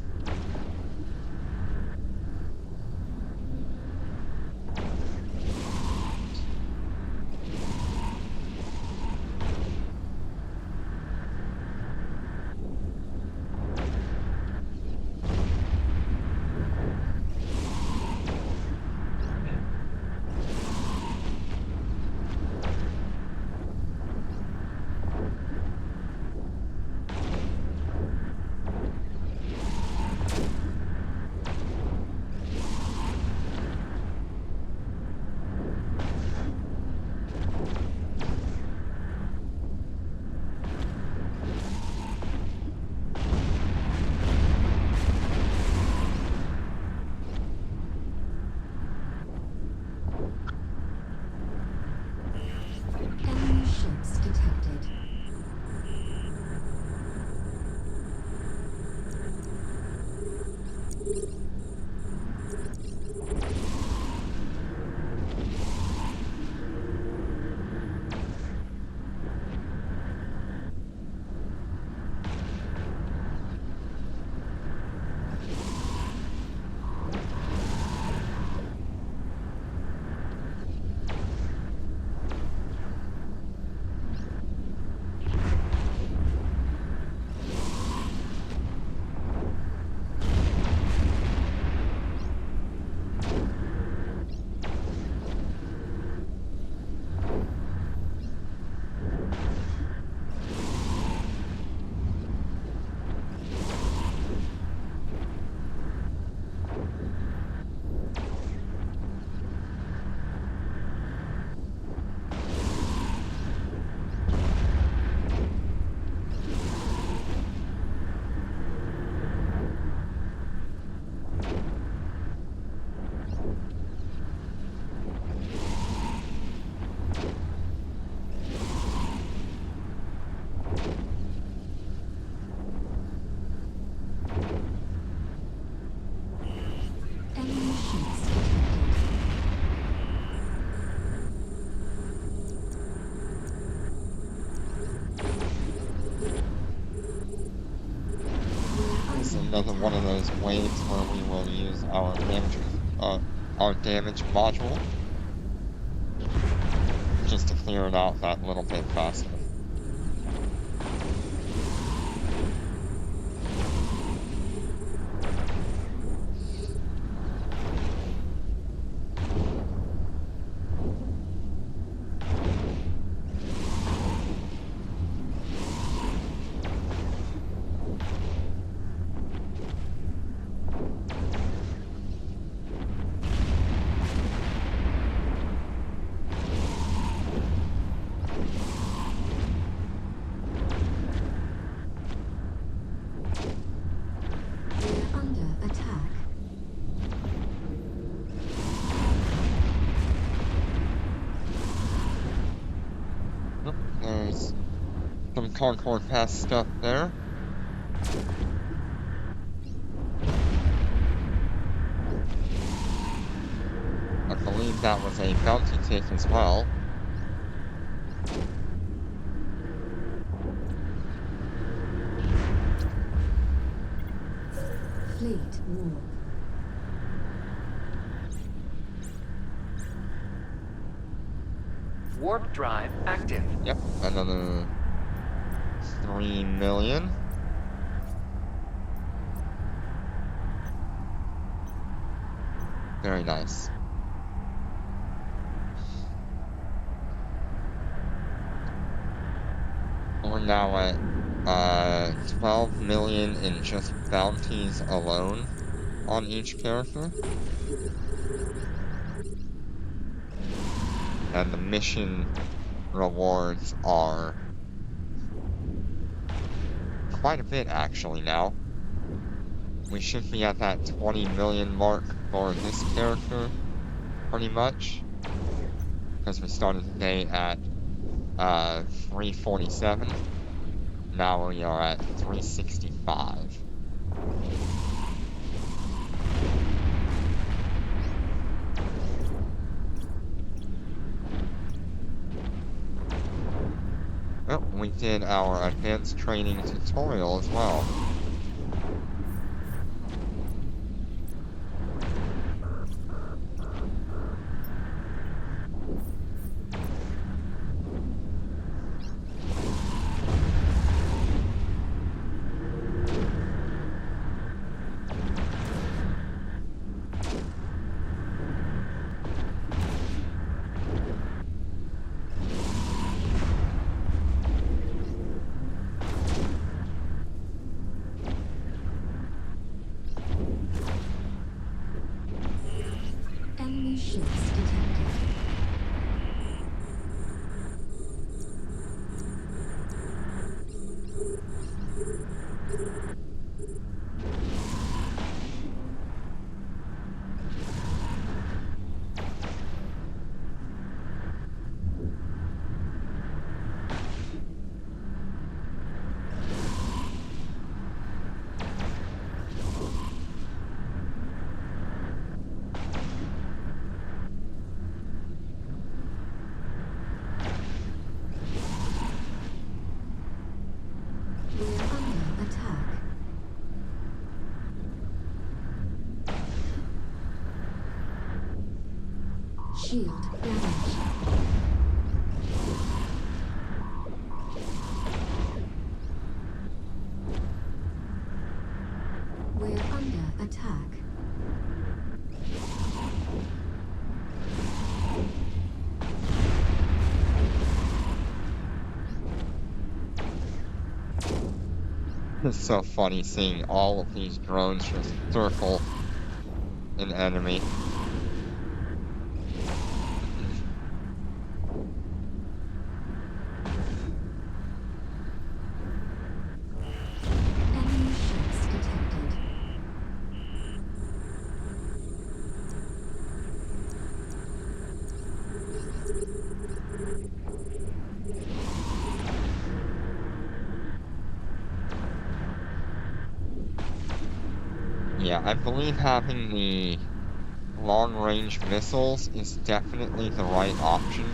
Enemy ships detected. Enemy ships detected. We're This is under another one of attack. those waves where we will use our damage module just to clear it out that little bit faster. We're under attack. Yep, there's some Concord Pass stuff there. I believe that was a bounty take as well. Fleet warp. Warp drive active. Yep, another 3 million. Very nice. We're now at 12 million in just bounties alone on each character. And the mission rewards are quite a bit actually now. We should be at that 20 million mark for this character, pretty much. Because we started the day at 347. Now we are at 365. Oh, we did our advanced training tutorial as well. Enemy ships detected. We're under attack. Shield damaged. We're under attack. It's so funny seeing all of these drones just circle an enemy. Enemy ships detected. Yeah, I believe having the long-range missiles is definitely the right option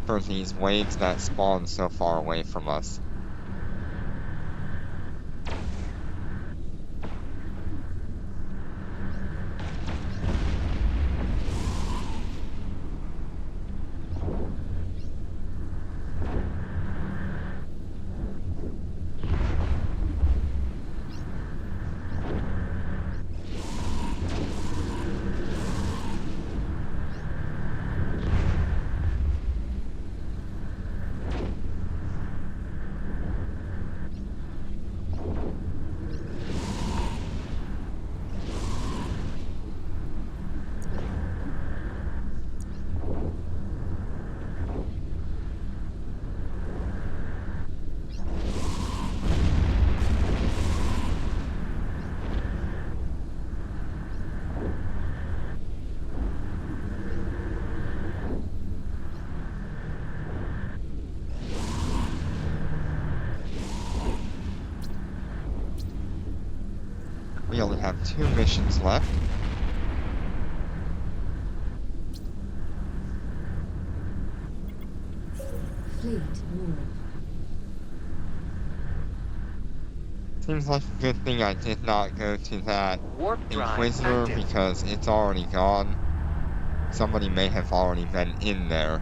for these waves that spawn so far away from us. We only have 2 missions left. Fleet war. Seems like a good thing I did not go to that Warp drive Inquisitor active. because it's already gone. Somebody may have already been in there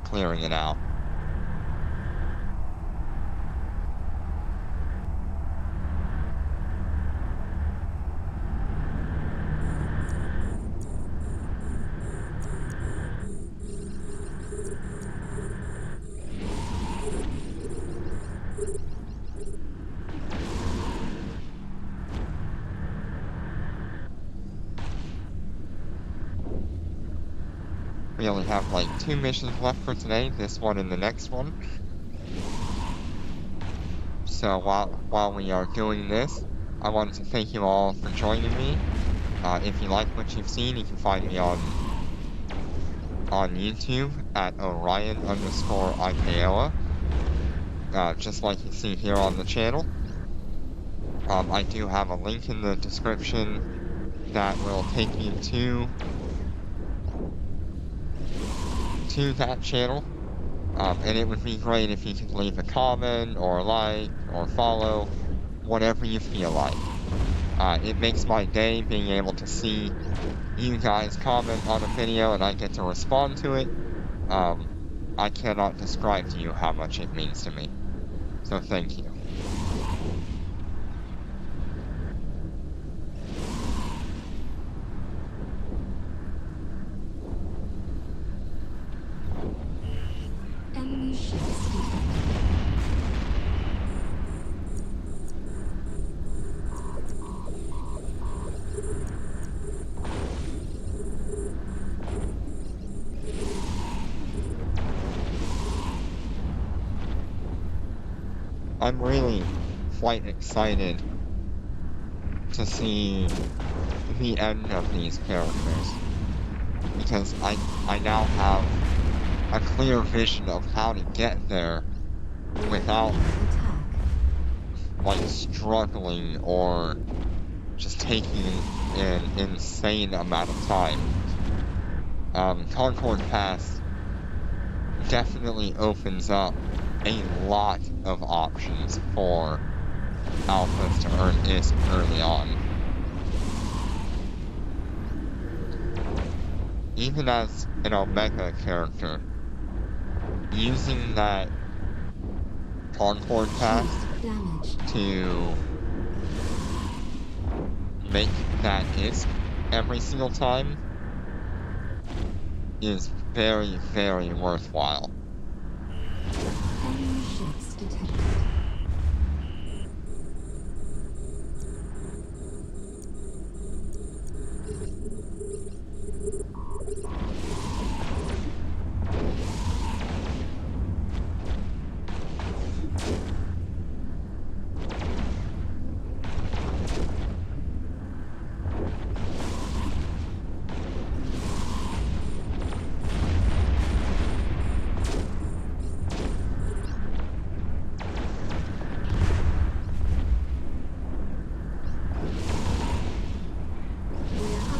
clearing it out. we only have like 2 missions left for today, this one and the next one. So while we are doing this, I wanted to thank you all for joining me. If you like what you've seen, you can find me on YouTube at Orion_Ikaoa, just like you see here on the channel. I do have a link in the description that will take you to that channel. And it would be great if you could leave a comment or like or follow, whatever you feel like. It makes my day being able to see you guys comment on a video and I get to respond to it. I cannot describe to you how much it means to me. So thank you. Enemy ships detected. I'm really quite excited to see the end of these characters, because I now have a clear vision of how to get there without Attack. like struggling or just taking an insane amount of time. Concord Pass definitely opens up a lot of options for alphas to earn ISK early on. Even as an Omega character, using that Concord Pass Damaged. to make that ISK every single time is very, very worthwhile. Enemy ships detected. We're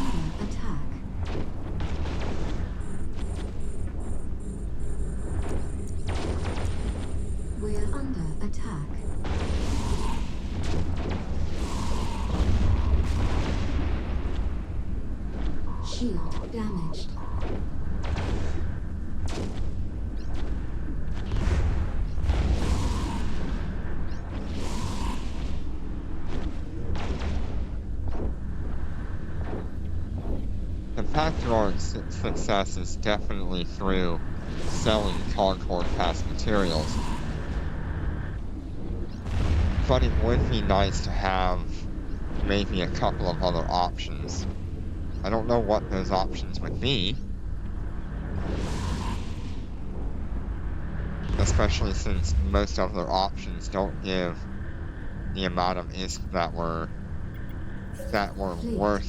under attack. We're under attack. Shield damaged. The path to our success is definitely through selling Concord Pass materials. But it would be nice to have maybe a couple of other options. I don't know what those options would be, especially since most other options don't give the amount of ISK that were Fleet worth war.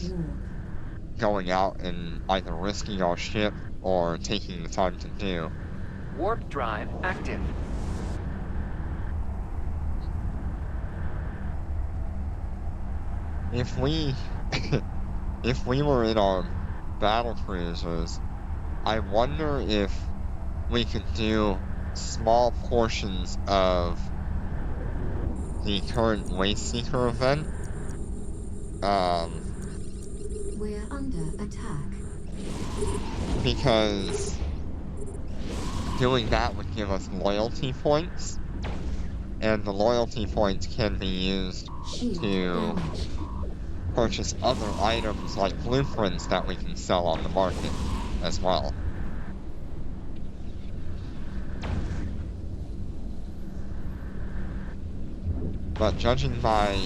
going out and either risking our ship or taking the time to do. Warp drive active. If we if we were in our battle cruisers, I wonder if we could do small portions of the current Waste Seeker event. We're under attack. Because doing that would give us loyalty points, and the loyalty points can be used Shield to damaged. purchase other items like blueprints that we can sell on the market as well. But judging by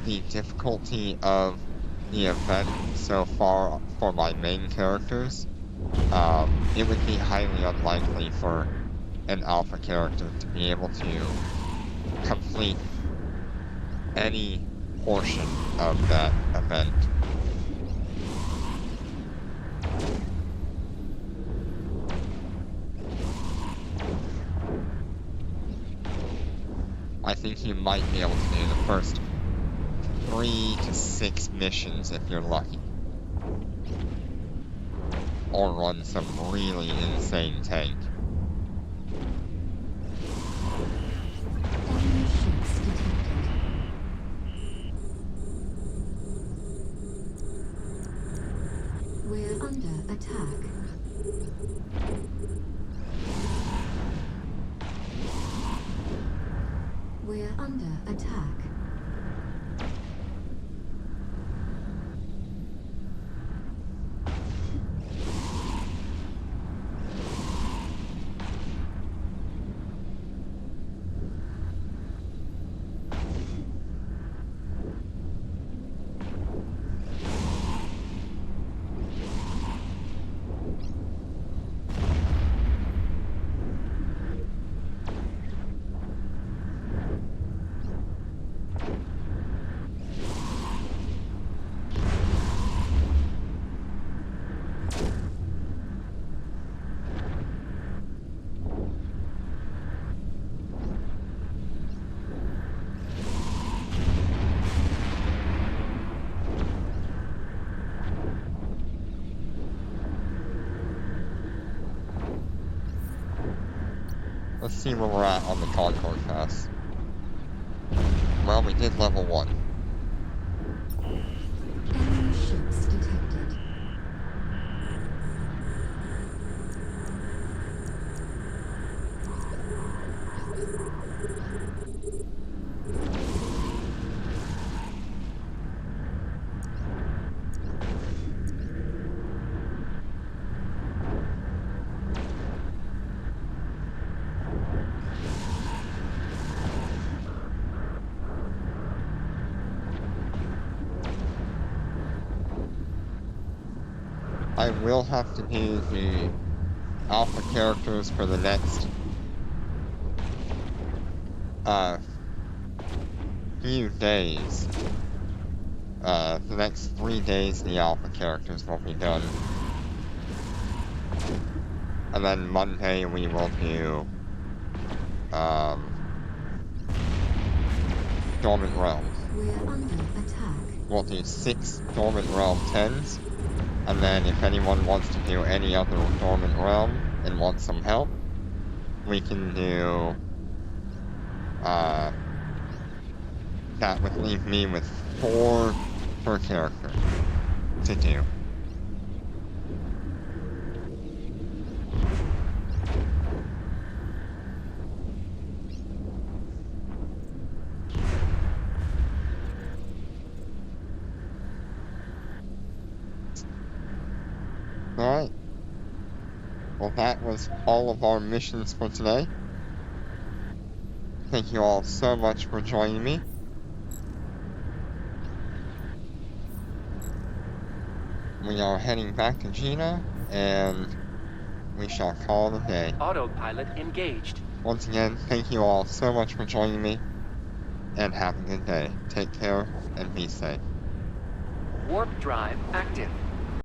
the difficulty of the event so far for my main characters, it would be highly unlikely for an alpha character to be able to complete any portion of that event. I think you might be able to do the first 3 to 6 missions if you're lucky. Or run some really insane tank. Enemy ships detected. We're under attack. We're under attack. Let's see where we're at on the Concord pass. Well, we did level 1. Enemy ships detected. I will have to do the alpha characters for the next few days. The next 3 days the alpha characters will be done. And then Monday we will do Dormant Realms. We're under attack. We'll do 6 Dormant Realm 10s. And then if anyone wants to do any other Dormant Realm and wants some help, we can do, that would leave me with 4 per character to do. Alright. Well, that was all of our missions for today. Thank you all so much for joining me. We are heading back to Gina, and we shall call it a day. Autopilot engaged. Once again, thank you all so much for joining me, and have a good day. Take care, and be safe. Warp drive active.